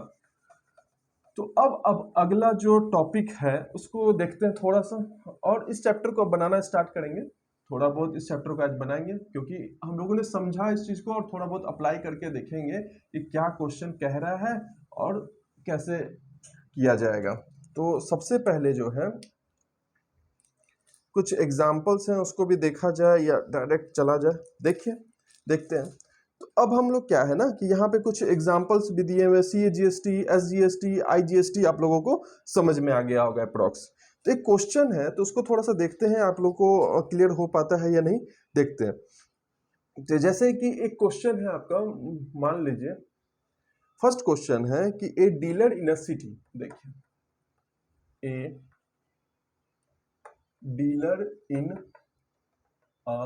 तो अब अगला जो टॉपिक है उसको देखते हैं थोड़ा सा, और इस चैप्टर को बनाना स्टार्ट करेंगे। थोड़ा बहुत इस चैप्टर को आज बनाएंगे क्योंकि हम लोगों ने समझा इस चीज को, और थोड़ा बहुत अप्लाई करके देखेंगे कि क्या क्वेश्चन कह रहा है और कैसे किया जाएगा। तो सबसे पहले जो है कुछ एग्जाम्पल्स हैं उसको भी देखा जाए या डायरेक्ट चला जाए, देखिए देखते हैं। तो अब हम लोग क्या है ना कि यहाँ पे कुछ एग्जाम्पल्स भी दिए हुए, सीजीएसटी, एसजीएसटी, आईजीएसटी आप लोगों को समझ में आ गया होगा अप्रॉक्स। तो एक क्वेश्चन है तो उसको थोड़ा सा देखते हैं आप लोग को क्लियर हो पाता है या नहीं, देखते हैं। तो जैसे कि एक क्वेश्चन है आपका, मान लीजिए फर्स्ट क्वेश्चन है कि ए डीलर इन अ सिटी, देखिए ए डीलर इन अ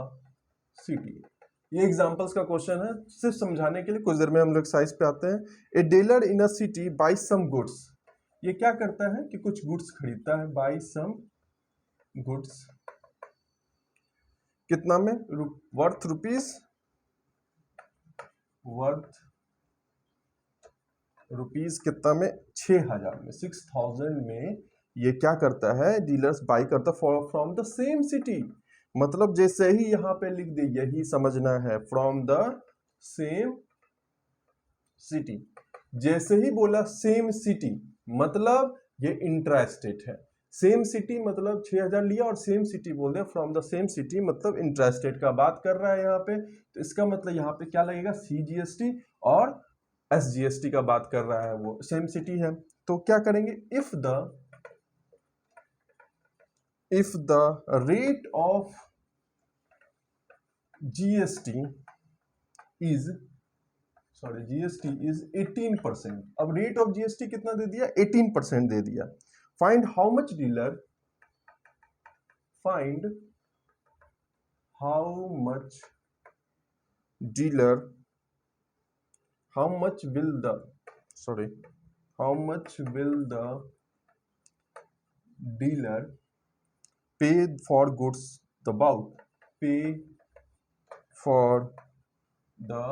सिटी, ये एग्जांपल्स का क्वेश्चन है सिर्फ समझाने के लिए। कुछ देर में हम लोग एक्सरसाइज पे आते हैं। A dealer in a city buy some goods, ये क्या करता है कि कुछ गुड्स खरीदता है, बाय सम गुड्स, कितना में, वर्थ रुपीज कितना में, 6000 में, 6000 में ये क्या करता है, डीलर्स बाई करता फ्रॉम द सेम सिटी। मतलब जैसे ही यहां पे लिख दे, यही समझना है, फ्रॉम द सेम सिटी। जैसे ही बोला सेम सिटी मतलब ये इंट्रा स्टेट है। सेम सिटी मतलब 6000 लिया और सेम सिटी बोल दिया, फ्रॉम द सेम सिटी मतलब इंट्रा स्टेट का बात कर रहा है यहाँ पे। तो इसका मतलब यहाँ पे क्या लगेगा, सीजीएसटी और एसजीएसटी का बात कर रहा है, वो सेम सिटी है। तो क्या करेंगे, if the rate of GST is 18%। अब रेट ऑफ जीएसटी कितना दे दिया, 18% दे दिया। Find how much dealer, find how much dealer, how much will the dealer pay for goods, pay for the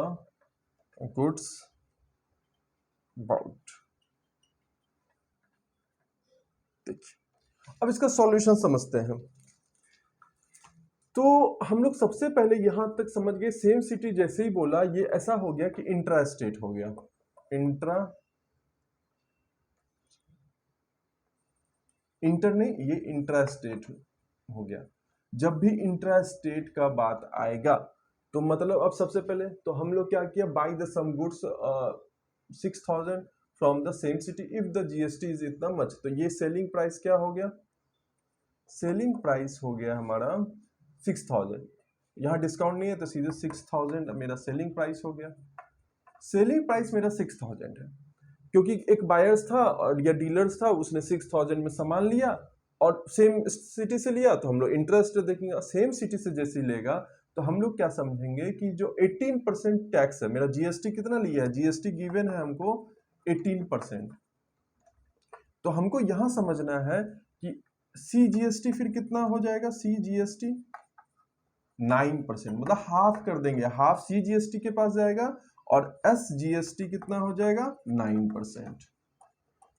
goods bought. देखिए अब इसका सॉल्यूशन समझते हैं। तो हम लोग सबसे पहले यहां तक समझ गए, सेम सिटी जैसे ही बोला ये ऐसा हो गया कि इंट्रा स्टेट हो गया, इंट्रा इंटर नहीं, ये इंट्रा स्टेट हो गया। जब भी इंट्रा स्टेट का बात आएगा तो मतलब अब सबसे पहले तो हम लोग क्या किया, buy the some goods 6,000 from the same city if the GST is इतना मच। तो ये सेलिंग प्राइस क्या हो गया, सेलिंग प्राइस हो गया हमारा 6,000। यहाँ डिस्काउंट नहीं है तो सीधे 6,000 मेरा सेलिंग प्राइस हो गया। सेलिंग प्राइस मेरा 6,000 है क्योंकि एक बायर्स था और या डीलर्स था, उसने 6,000 में सामान लिया और सेम सिटी से लिया, तो हम लोग इंटरेस्ट देखेंगे। सेम सिटी से जैसे लेगा तो हम लोग क्या समझेंगे कि जो 18% टैक्स है, मेरा जीएसटी कितना लिया है, जीएसटी गिवन है हमको 18%। तो हमको यहां समझना है कि सी जीएसटी फिर कितना हो जाएगा, सी जीएसटी 9%, मतलब हाफ कर देंगे, हाफ सी जीएसटी के पास जाएगा और एस जीएसटी कितना हो जाएगा 9%।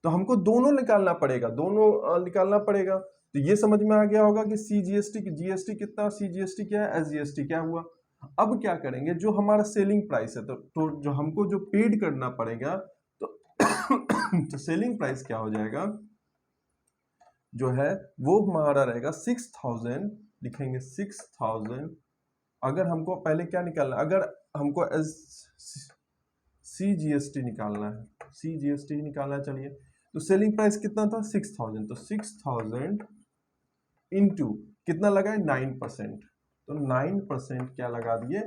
तो हमको दोनों निकालना पड़ेगा, दोनों निकालना पड़ेगा। तो ये समझ में आ गया होगा कि सी जीएसटी जीएसटी कितना, सी जीएसटी क्या है, एस जीएसटी क्या हुआ। अब क्या करेंगे, जो हमारा सेलिंग प्राइस है तो जो हमको जो पेड करना पड़ेगा तो, तो सेलिंग प्राइस क्या हो जाएगा, जो है वो हमारा रहेगा 6,000, लिखेंगे 6,000। अगर हमको पहले क्या निकालना, अगर हमको सी जीएसटी निकालना है, सी जीएसटी निकालना है, चलिए। तो सेलिंग प्राइस कितना था 6,000, तो 6,000 इंटू कितना लगाए 9%, तो 9% क्या लगा दिए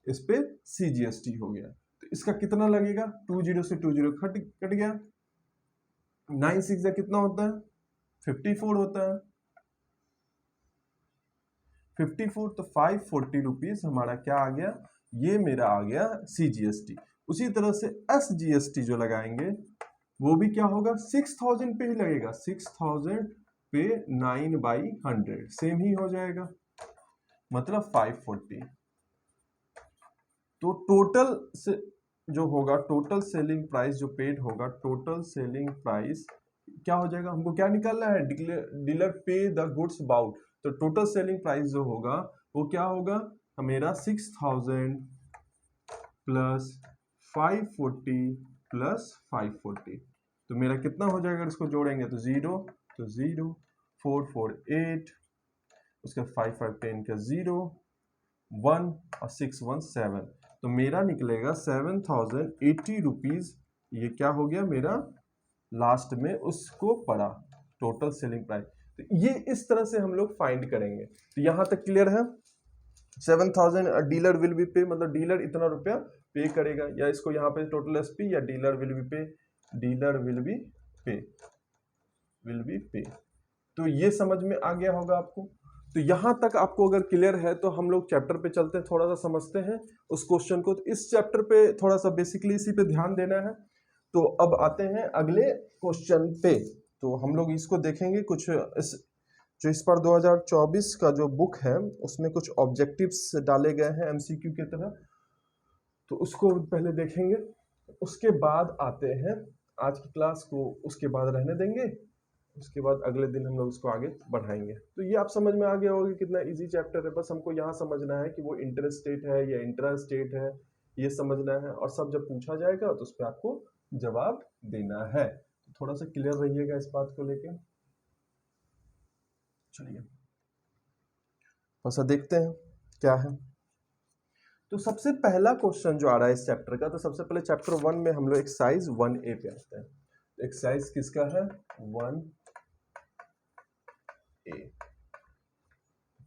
इस पे, सी जीएसटी हो गया। तो इसका कितना लगेगा, 20 से 20 कट गया, 9 6 कितना होता है 54 होता है, 54, तो 540 रुपीज हमारा क्या आ गया, ये मेरा आ गया सी जीएसटी। उसी तरह से एस जीएसटी जो लगाएंगे वो भी क्या होगा, 6,000 पे ही लगेगा, 6,000 पे 9/100 सेम ही हो जाएगा, मतलब 540। तो टोटल से जो होगा, टोटल सेलिंग प्राइस जो पेड होगा, टोटल सेलिंग प्राइस क्या हो जाएगा, हमको क्या निकालना है, डीलर पे द गुड्स अबाउट। तो टोटल सेलिंग प्राइस जो होगा वो क्या होगा, मेरा 6,000 प्लस 540 प्लस 540, तो मेरा कितना हो जाएगा, इसको जोड़ेंगे तो 0, तो 0 4 4 8, उसका 5 5 10 का 0 1 और 6 1 7, तो मेरा निकलेगा 7,080 रुपीज। ये क्या हो गया मेरा लास्ट में उसको पड़ा टोटल सेलिंग प्राइस। तो ये इस तरह से हम लोग फाइंड करेंगे। तो यहां तक क्लियर है, 7,000 डीलर विल बी पे, मतलब डीलर इतना रुपया पे करेगा, या इसको यहाँ पे टोटल एसपी या डीलर विल बी पे, डीलर विल बी पे, विल बी पे। तो ये समझ में आ गया होगा आपको। तो यहां तक आपको अगर क्लियर है तो हम लोग चैप्टर पे चलते हैं, थोड़ा सा समझते हैं उस क्वेश्चन को। तो इस चैप्टर पे थोड़ा सा बेसिकली इसी पे ध्यान देना है। तो अब आते हैं अगले क्वेश्चन पे। तो हम लोग इसको देखेंगे, कुछ इस जो इस पर 2024 का जो बुक है उसमें कुछ ऑब्जेक्टिव्स डाले गए हैं एमसीक्यू की तरह, तो उसको पहले देखेंगे, उसके बाद आते हैं आज की क्लास को, उसके बाद रहने देंगे, उसके बाद अगले दिन हम लोग उसको आगे बढ़ाएंगे। तो ये आप समझ में आ गया होगा कितना इजी चैप्टर है। बस हमको यहाँ समझना है कि वो इंटर स्टेट है या इंट्रा स्टेट है, ये समझना है, और सब जब पूछा जाएगा तो उस पर आपको जवाब देना है। तो थोड़ा सा क्लियर रहिएगा इस बात को लेके। चलिए थोड़ा देखते हैं क्या है। तो सबसे पहला क्वेश्चन जो आ रहा है इस चैप्टर का, तो सबसे पहले चैप्टर 1 में हम लोग एक्सरसाइज 1A पे आते हैं। एक्सरसाइज किसका है, 1A,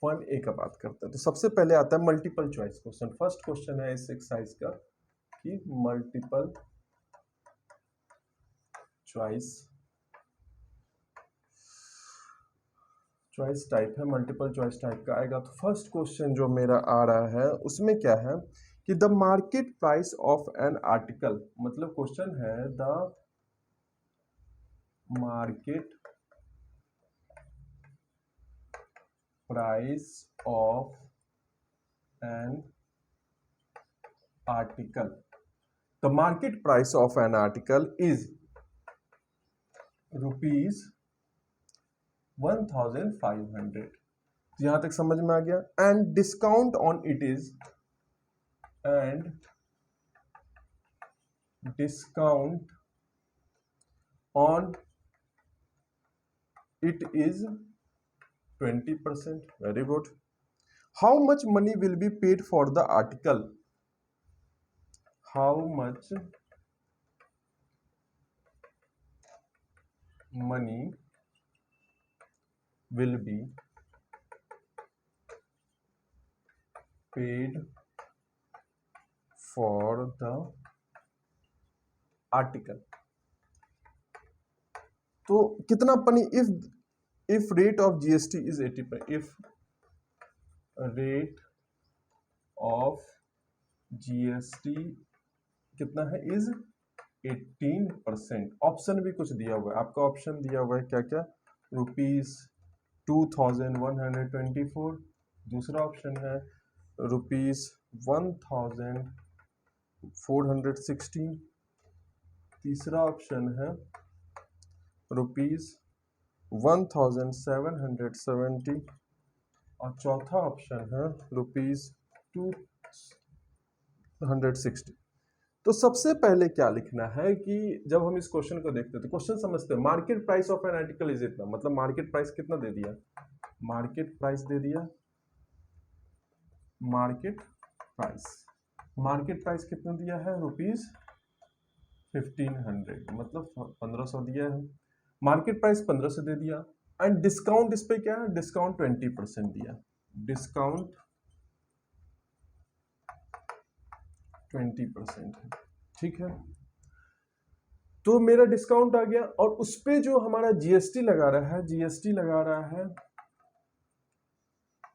1A का बात करते हैं। तो सबसे पहले आता है multiple choice question. First question है इस एक्सरसाइज का कि मल्टीपल चॉइस टाइप है, मल्टीपल चॉइस टाइप का आएगा। तो फर्स्ट क्वेश्चन जो मेरा आ रहा है उसमें क्या है कि the market price of an article, मतलब क्वेश्चन है the market price of an article the market price of an article is ₹1500। यहां तक समझ में आ गया। And discount on it is discount on it is 20%। Very good. How much money will be paid for the article? How much money will be paid for the article। तो कितना पनी if rate of GST is 80%, if rate of GST कितना है is 18%। Option भी कुछ दिया हुआ है आपका, ऑप्शन दिया हुआ है क्या क्या, ₹2124, दूसरा ऑप्शन है ₹1416, तीसरा ऑप्शन है ₹1770 और चौथा ऑप्शन है ₹260। तो सबसे पहले क्या लिखना है कि जब हम इस क्वेश्चन को देखते हैं तो क्वेश्चन समझते हैं market price of an article is इतना, मतलब मार्केट प्राइस कितना दे दिया, मार्केट प्राइस दे दिया, मार्केट प्राइस कितना दिया है, ₹1500, मतलब 1500 दिया है। मार्केट प्राइस 1500 दे दिया एंड डिस्काउंट इस पे क्या है, डिस्काउंट 20% दिया, डिस्काउंट 20% है, ठीक है। तो मेरा डिस्काउंट आ गया और उस पे जो हमारा जीएसटी लगा रहा है, जीएसटी लगा रहा है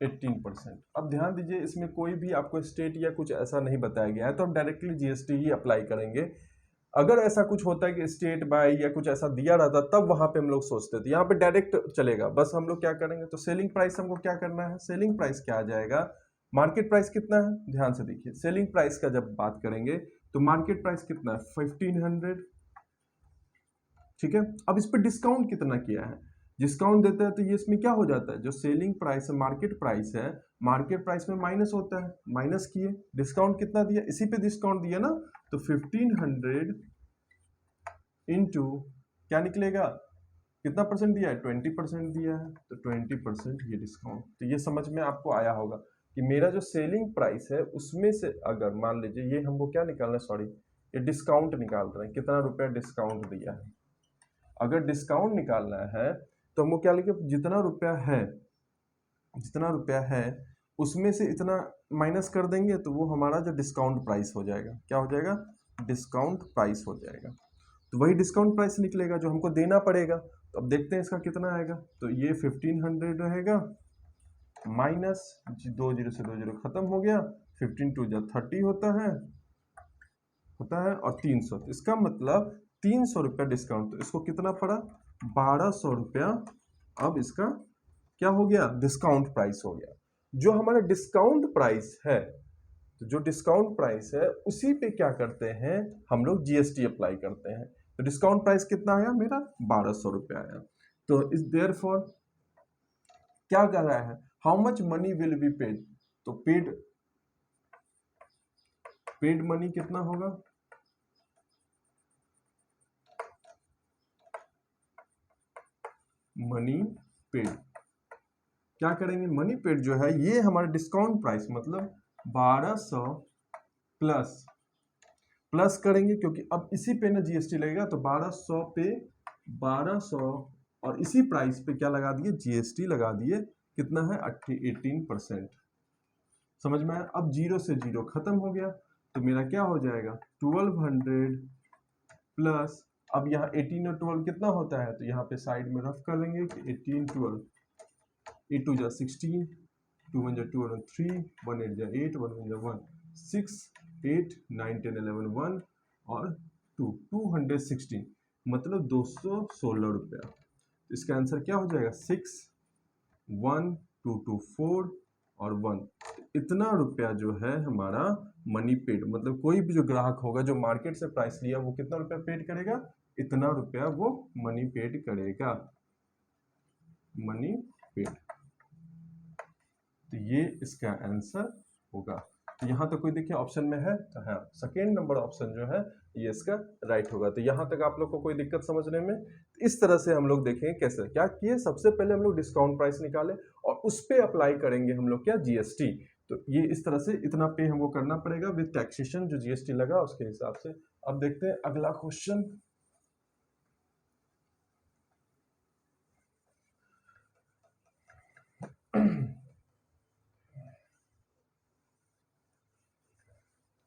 18%। अब ध्यान दीजिए इसमें कोई भी आपको स्टेट या कुछ ऐसा नहीं बताया गया है, तो हम डायरेक्टली जीएसटी ही अप्लाई करेंगे। अगर ऐसा कुछ होता है कि स्टेट बाय या कुछ ऐसा दिया रहता तब वहां पे हम लोग सोचते थे, यहाँ पे डायरेक्ट चलेगा। बस हम लोग क्या करेंगे, तो सेलिंग प्राइस हमको क्या करना है, सेलिंग प्राइस क्या आ जाएगा, मार्केट प्राइस कितना है, ध्यान से देखिए सेलिंग प्राइस का जब बात करेंगे तो मार्केट प्राइस कितना है 1500, ठीक है। अब इस पर डिस्काउंट कितना किया है, डिस्काउंट देता है तो ये इसमें क्या हो जाता है, जो सेलिंग प्राइस है मार्केट प्राइस है, मार्केट प्राइस में माइनस होता है, माइनस किए, डिस्काउंट कितना दिया, इसी पे डिस्काउंट दिया ना, तो 1500 इंटू क्या निकलेगा, कितना परसेंट दिया है, 20% दिया है, तो 20% ये डिस्काउंट। तो ये समझ में आपको आया होगा कि मेरा जो सेलिंग प्राइस है उसमें से अगर मान लीजिए ये हमको क्या निकालना है, सॉरी ये डिस्काउंट निकाल रहे हैं, कितना रुपया डिस्काउंट दिया है। अगर डिस्काउंट निकालना है तो हमको क्या लिखे, जितना रुपया है उसमें से इतना माइनस कर देंगे तो वो हमारा जो डिस्काउंट प्राइस हो जाएगा, क्या हो जाएगा, डिस्काउंट प्राइस हो जाएगा। तो वही डिस्काउंट प्राइस निकलेगा जो हमको देना पड़ेगा। तो अब देखते हैं इसका कितना आएगा, तो ये 1500 रहेगा, माइनस 2 0 से 2 0 खत्म हो गया, 15 2 जा 30 होता है और 300, तो इसका मतलब 300 रुपया डिस्काउंट, तो इसको कितना पड़ा, 1200 रुपया। अब इसका क्या हो गया, डिस्काउंट प्राइस हो गया। जो हमारा डिस्काउंट प्राइस है, तो जो डिस्काउंट प्राइस है उसी पे क्या करते हैं हम लोग, जीएसटी अप्लाई करते हैं। तो डिस्काउंट प्राइस कितना आया मेरा, 1200 रुपया आया। तो इस देयरफॉर क्या कर रहा है, how much money will be paid, तो पेड मनी कितना होगा, मनी पेड, क्या करेंगे, मनी पेड जो है ये हमारा डिस्काउंट प्राइस मतलब 1200 प्लस करेंगे, क्योंकि अब इसी पे ना जीएसटी लगेगा, तो 1200 पे 1200 और इसी प्राइस पे क्या लगा दिए, जीएसटी लगा दिए, कितना है 18%। समझ में आया। अब 0 से 0 खत्म हो गया, तो मेरा क्या हो जाएगा 1200 प्लस, अब यहाँ 18 और 12 कितना होता है, तो यहाँ पे साइड में रफ कर लेंगे कि 18 12, 8 2 जा 16, 2 1 जा 2 और 3, 1 8 जा 8, 1 1 जा 1, 6 8 9 10 11 1 और 2, 216, मतलब 216 रुपया। इसका आंसर क्या हो जाएगा 6 1 2 2 4 और 1, इतना रुपया जो है हमारा मनी पेड, मतलब कोई भी जो ग्राहक होगा जो मार्केट से प्राइस लिया वो कितना रुपया पेड करेगा, इतना रुपया वो मनी पेड करेगा, मनी पेड। तो ये इसका आंसर होगा। तो यहाँ तक कोई देखिए ऑप्शन में है तो है, सेकेंड नंबर ऑप्शन जो है ये इसका राइट होगा। तो यहाँ तक आप लोग को कोई दिक्कत समझने में? तो इस तरह से हम लोग देखेंगे कैसे क्या किए। सबसे पहले हम लोग डिस्काउंट प्राइस निकाले और उस पर अप्लाई करेंगे हम लोग क्या, जीएसटी। तो ये इस तरह से इतना पे हमको करना पड़ेगा विद टैक्सेशन, जो जीएसटी लगा उसके हिसाब से। अब देखते हैं अगला क्वेश्चन।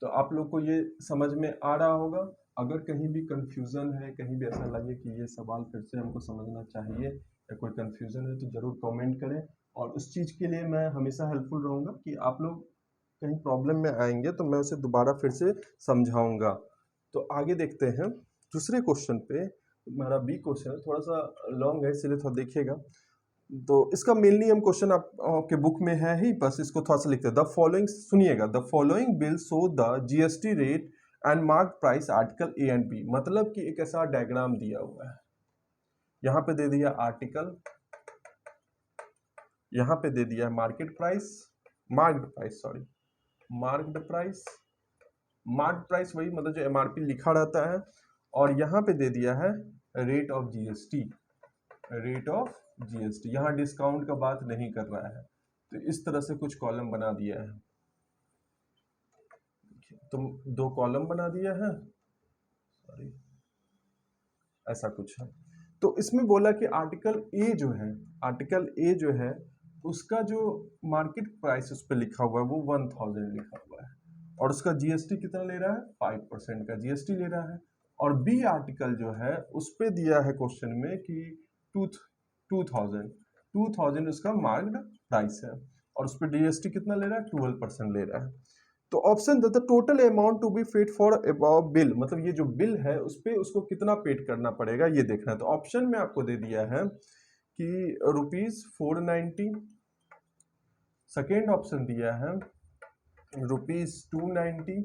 तो आप लोग को ये समझ में आ रहा होगा। अगर कहीं भी कंफ्यूजन है, कहीं भी ऐसा लगे कि ये सवाल फिर से हमको समझना चाहिए या कोई कंफ्यूजन है, तो जरूर कमेंट करें। और उस चीज़ के लिए मैं हमेशा हेल्पफुल रहूँगा कि आप लोग कहीं प्रॉब्लम में आएंगे तो मैं उसे दोबारा फिर से समझाऊंगा। तो आगे देखते हैं दूसरे क्वेश्चन पे। हमारा बी क्वेश्चन है, थोड़ा सा लॉन्ग है इसलिए थोड़ा देखिएगा। तो इसका मेनली हम क्वेश्चन आपके बुक में है ही, बस इसको थोड़ा सा लिखते हैं। द फॉलोइंग, सुनिएगा, the following bill show the GST rate and mark price article A and B. मतलब कि एक ऐसा डायग्राम दिया हुआ है, यहाँ पे दे दिया आर्टिकल, यहाँ पे दे दिया market price, marked price, sorry marked price, marked price वही मतलब जो एमआरपी लिखा रहता है, और यहाँ पे दे दिया है rate of GST, rate of GST. यहाँ डिस्काउंट का बात नहीं कर रहा है। तो इस तरह से कुछ कॉलम बना दिया है, तो दो कॉलम बना दिया है, सॉरी ऐसा कुछ है। तो इसमें बोला कि आर्टिकल ए जो है, आर्टिकल ए जो है उसका जो मार्केट प्राइस उस पर लिखा हुआ है वो 1000 लिखा हुआ है, और उसका जीएसटी कितना ले रहा है, 5% का जीएसटी ले रहा है। और बी आर्टिकल जो है उस पर दिया है क्वेश्चन में कि 2000 उसका मार्क्ड प्राइस है, और उस पर जीएसटी कितना ले रहा है, 12% ले रहा है। तो option the total amount to be paid for above bill, मतलब ये जो बिल है उस पर उसको कितना पेड करना पड़ेगा ये देखना है। तो ऑप्शन में आपको दे दिया है कि ₹490, सेकेंड ऑप्शन दिया है ₹290,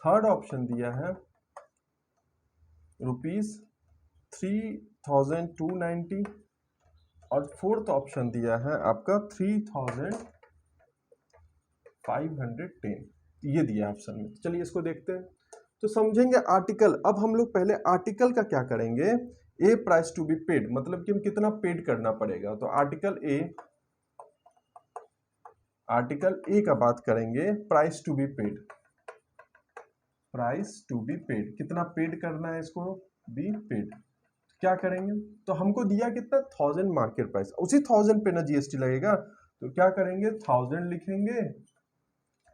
थर्ड ऑप्शन दिया है ₹3290, और फोर्थ ऑप्शन दिया है आपका 3510, ये दिया है ऑप्शन में। चलिए इसको देखते हैं। तो समझेंगे आर्टिकल। अब हम लोग पहले आर्टिकल का क्या करेंगे, ए प्राइस टू बी पेड, मतलब कि हम कितना पेड करना पड़ेगा। तो आर्टिकल ए का बात करेंगे, price to be paid, price to be paid, कितना पेड करना है इसको, बी पेड। क्या करेंगे, तो हमको दिया कितना, 1000 मार्केट प्राइस, उसी 1000 पे ना जीएसटी लगेगा। तो क्या करेंगे, 1000 लिखेंगे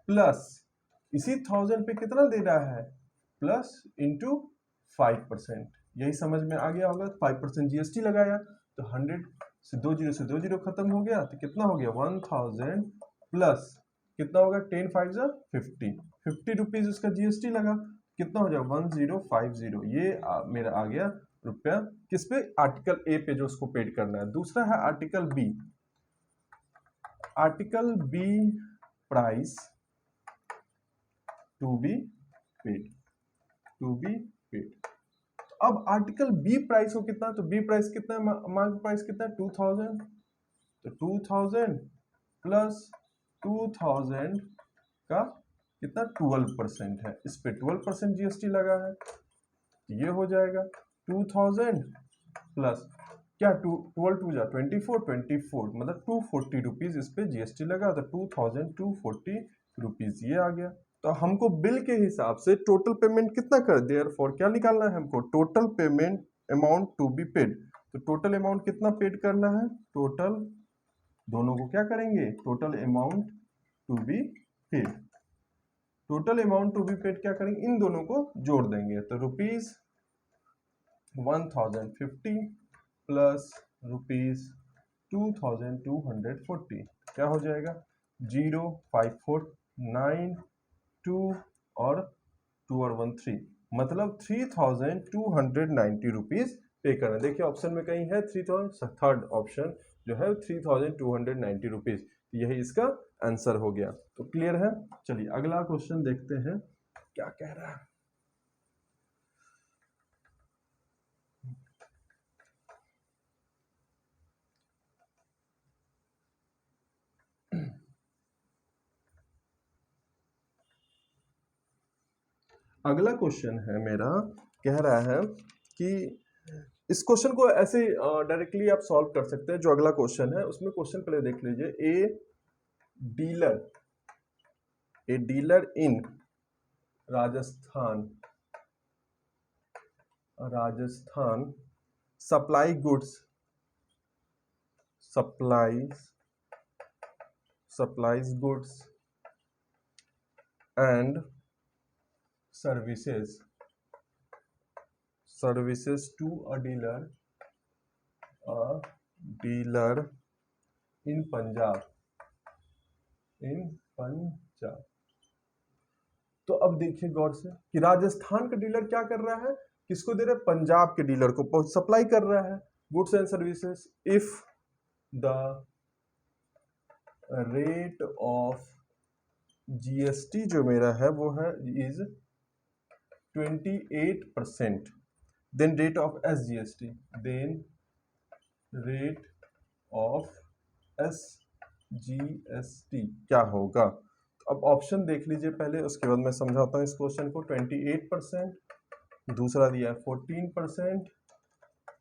प्लस इसी 1000 पे कितना दे रहा है, प्लस इंटू 5%। यही समझ में आ गया होगा। 5% जीएसटी लगाया तो 100 से 2 जीरो खत्म हो गया, तो कितना हो गया 1000 प्लस कितना होगा, 10 5 जा 50 रुपीज उसका जीएसटी लगा, कितना हो जाएगा 1050। ये मेरा आ गया रुपया किस पे, आर्टिकल ए पे जो उसको पेड करना है। दूसरा है article B, article B price to be paid, to be paid. तो अब आर्टिकल बी प्राइस को कितना, तो बी प्राइस कितना है, मार्क प्राइस कितना है 2000, तो 2000 प्लस 2000 का कितना 12% है, इस पे 12% जीएसटी लगा है, ये हो जाएगा 2000 प्लस क्या 12 2 जा 24 मतलब 240 रुपीज इस पे जीएसटी लगा, तो 2240 रुपीज ये आ गया। तो हमको बिल के हिसाब से टोटल पेमेंट कितना कर, देयरफॉर क्या निकालना है हमको, total payment amount to be paid. तो टोटल अमाउंट कितना पेड करना है, टोटल, दोनों को क्या करेंगे, total amount to be paid, total amount to be paid क्या करेंगे, इन दोनों को जोड़ देंगे। तो ₹1050 प्लस ₹2240 क्या हो जाएगा, 05492 और 2 और 1 3, मतलब 3290 रुपीज पे करना। देखिए ऑप्शन में कहीं है 3000, थर्ड ऑप्शन जो है 3290 रुपीज, यही इसका आंसर हो गया। तो क्लियर है। चलिए अगला क्वेश्चन देखते हैं क्या कह रहा है। अगला क्वेश्चन है मेरा, कह रहा है कि इस क्वेश्चन को ऐसे डायरेक्टली आप सॉल्व कर सकते हैं। जो अगला क्वेश्चन है उसमें क्वेश्चन पहले देख लीजिए। ए dealer in Rajasthan supply goods supplies goods and services to a dealer in Punjab। तो अब देखिए गौर से कि राजस्थान का डीलर क्या कर रहा है, किसको दे रहा है, पंजाब के डीलर को सप्लाई कर रहा है goods and services. If the rate of GST जो मेरा है वो है is 28%, then rate of SGST, क्या होगा। तो अब ऑप्शन देख लीजिए पहले, उसके बाद मैं समझाता हूँ इस क्वेश्चन को। 28%, दूसरा दिया है 14%,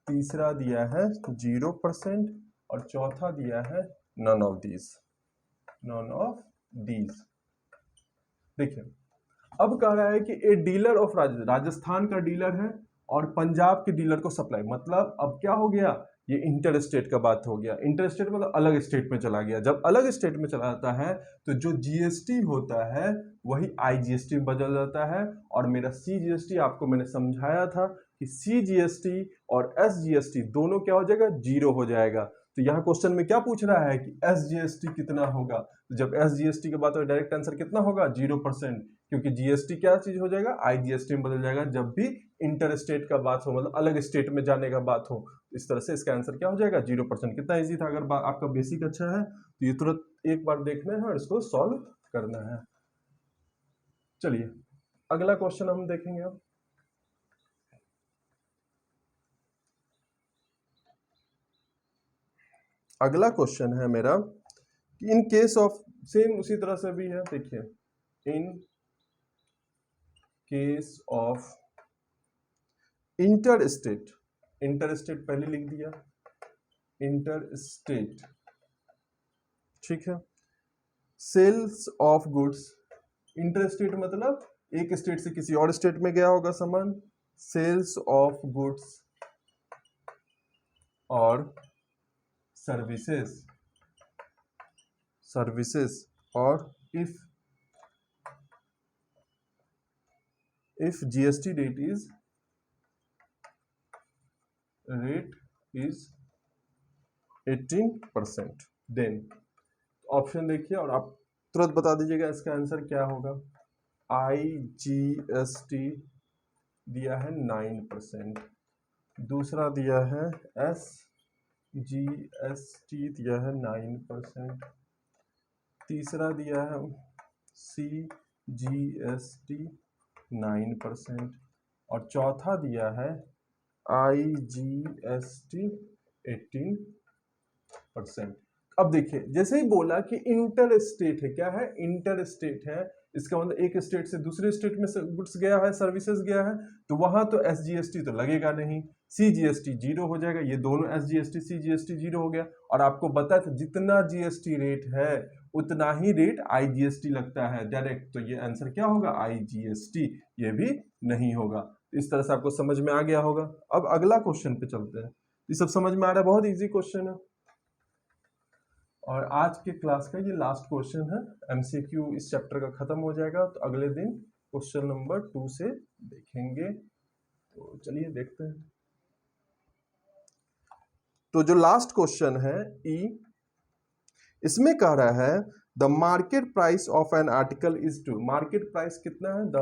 तीसरा दिया है 0% और चौथा दिया है नन ऑफ दीज। देखिए अब कह रहा है कि ए डीलर ऑफ राजस्थान का डीलर है और पंजाब के डीलर को सप्लाई, मतलब अब क्या हो गया, ये इंटर स्टेट का बात हो गया। इंटर स्टेट मतलब अलग स्टेट में चला गया। जब अलग स्टेट में चला जाता है तो जो जीएसटी होता है वही आईजीएसटी में बदल जाता है। और मेरा सीजीएसटी आपको मैंने समझाया था कि सीजीएसटी और एसजीएसटी दोनों क्या हो जाएगा, जीरो हो जाएगा। तो यहाँ क्वेश्चन में क्या पूछ रहा है कि एसजीएसटी कितना होगा। तो जब एसजीएसटी की बात हो डायरेक्ट आंसर कितना होगा, 0%, क्योंकि जीएसटी क्या चीज हो जाएगा, आईजीएसटी में बदल जाएगा जब भी इंटर स्टेट का बात हो, मतलब अलग स्टेट में जाने का बात हो। इस तरह से इसका आंसर क्या हो जाएगा, 0%। कितना इजी था। अगर आपका बेसिक अच्छा है तो ये तुरंत एक बार देखना है और इसको सॉल्व करना है। चलिए अगला क्वेश्चन हम देखेंगे। अब अगला क्वेश्चन है मेरा कि इन केस ऑफ, सेम उसी तरह से भी है। देखिए in case of inter state पहले लिख दिया, इंटर स्टेट, ठीक है। Sales of goods, inter state मतलब एक स्टेट से किसी और स्टेट में गया होगा सामान। सेल्स ऑफ गुड्स और सर्विसेज और if GST rate is 18%, then option देखिए और आप तुरंत बता दीजिएगा इसका आंसर क्या होगा। IGST दिया है 9%, दूसरा दिया है SGST दिया है 9%, तीसरा दिया है CGST 9% और चौथा दिया है IGST 18%। अब देखिए जैसे ही बोला कि इंटर स्टेट है, क्या है, इंटर स्टेट है, इसका मतलब एक स्टेट से दूसरे स्टेट में गुड्स गया है, सर्विसेज गया है, तो वहां तो एसजीएसटी तो लगेगा नहीं, सीजीएसटी जीरो हो जाएगा। ये दोनों एसजीएसटी सीजीएसटी जीरो हो गया। और आपको बताया था जितना जीएसटी रेट है उतना ही रेट आईजीएसटी लगता है डायरेक्ट। तो ये आंसर क्या होगा, आईजीएसटी, ये भी नहीं होगा। इस तरह से आपको समझ में आ गया होगा। अब अगला क्वेश्चन पे चलते हैं। ये सब समझ में आ रहा है, बहुत इजी क्वेश्चन है। और आज के क्लास का ये लास्ट क्वेश्चन है। एमसीक्यू इस चैप्टर का खत्म हो जाएगा, तो अगले दिन क्वेश्चन नंबर 2 से देखेंगे। तो चलिए देखते हैं। तो जो लास्ट क्वेश्चन है ई, इसमें कह रहा है the market price of an article is two. Market price कितना है, the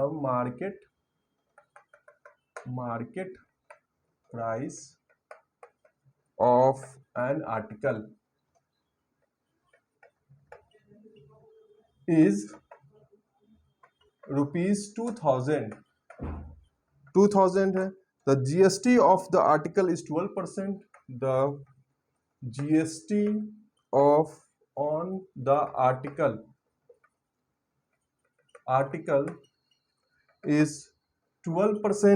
market price of an article is ₹2000 2000 है। The GST of the article is 12%। The GST of on the article is 12%।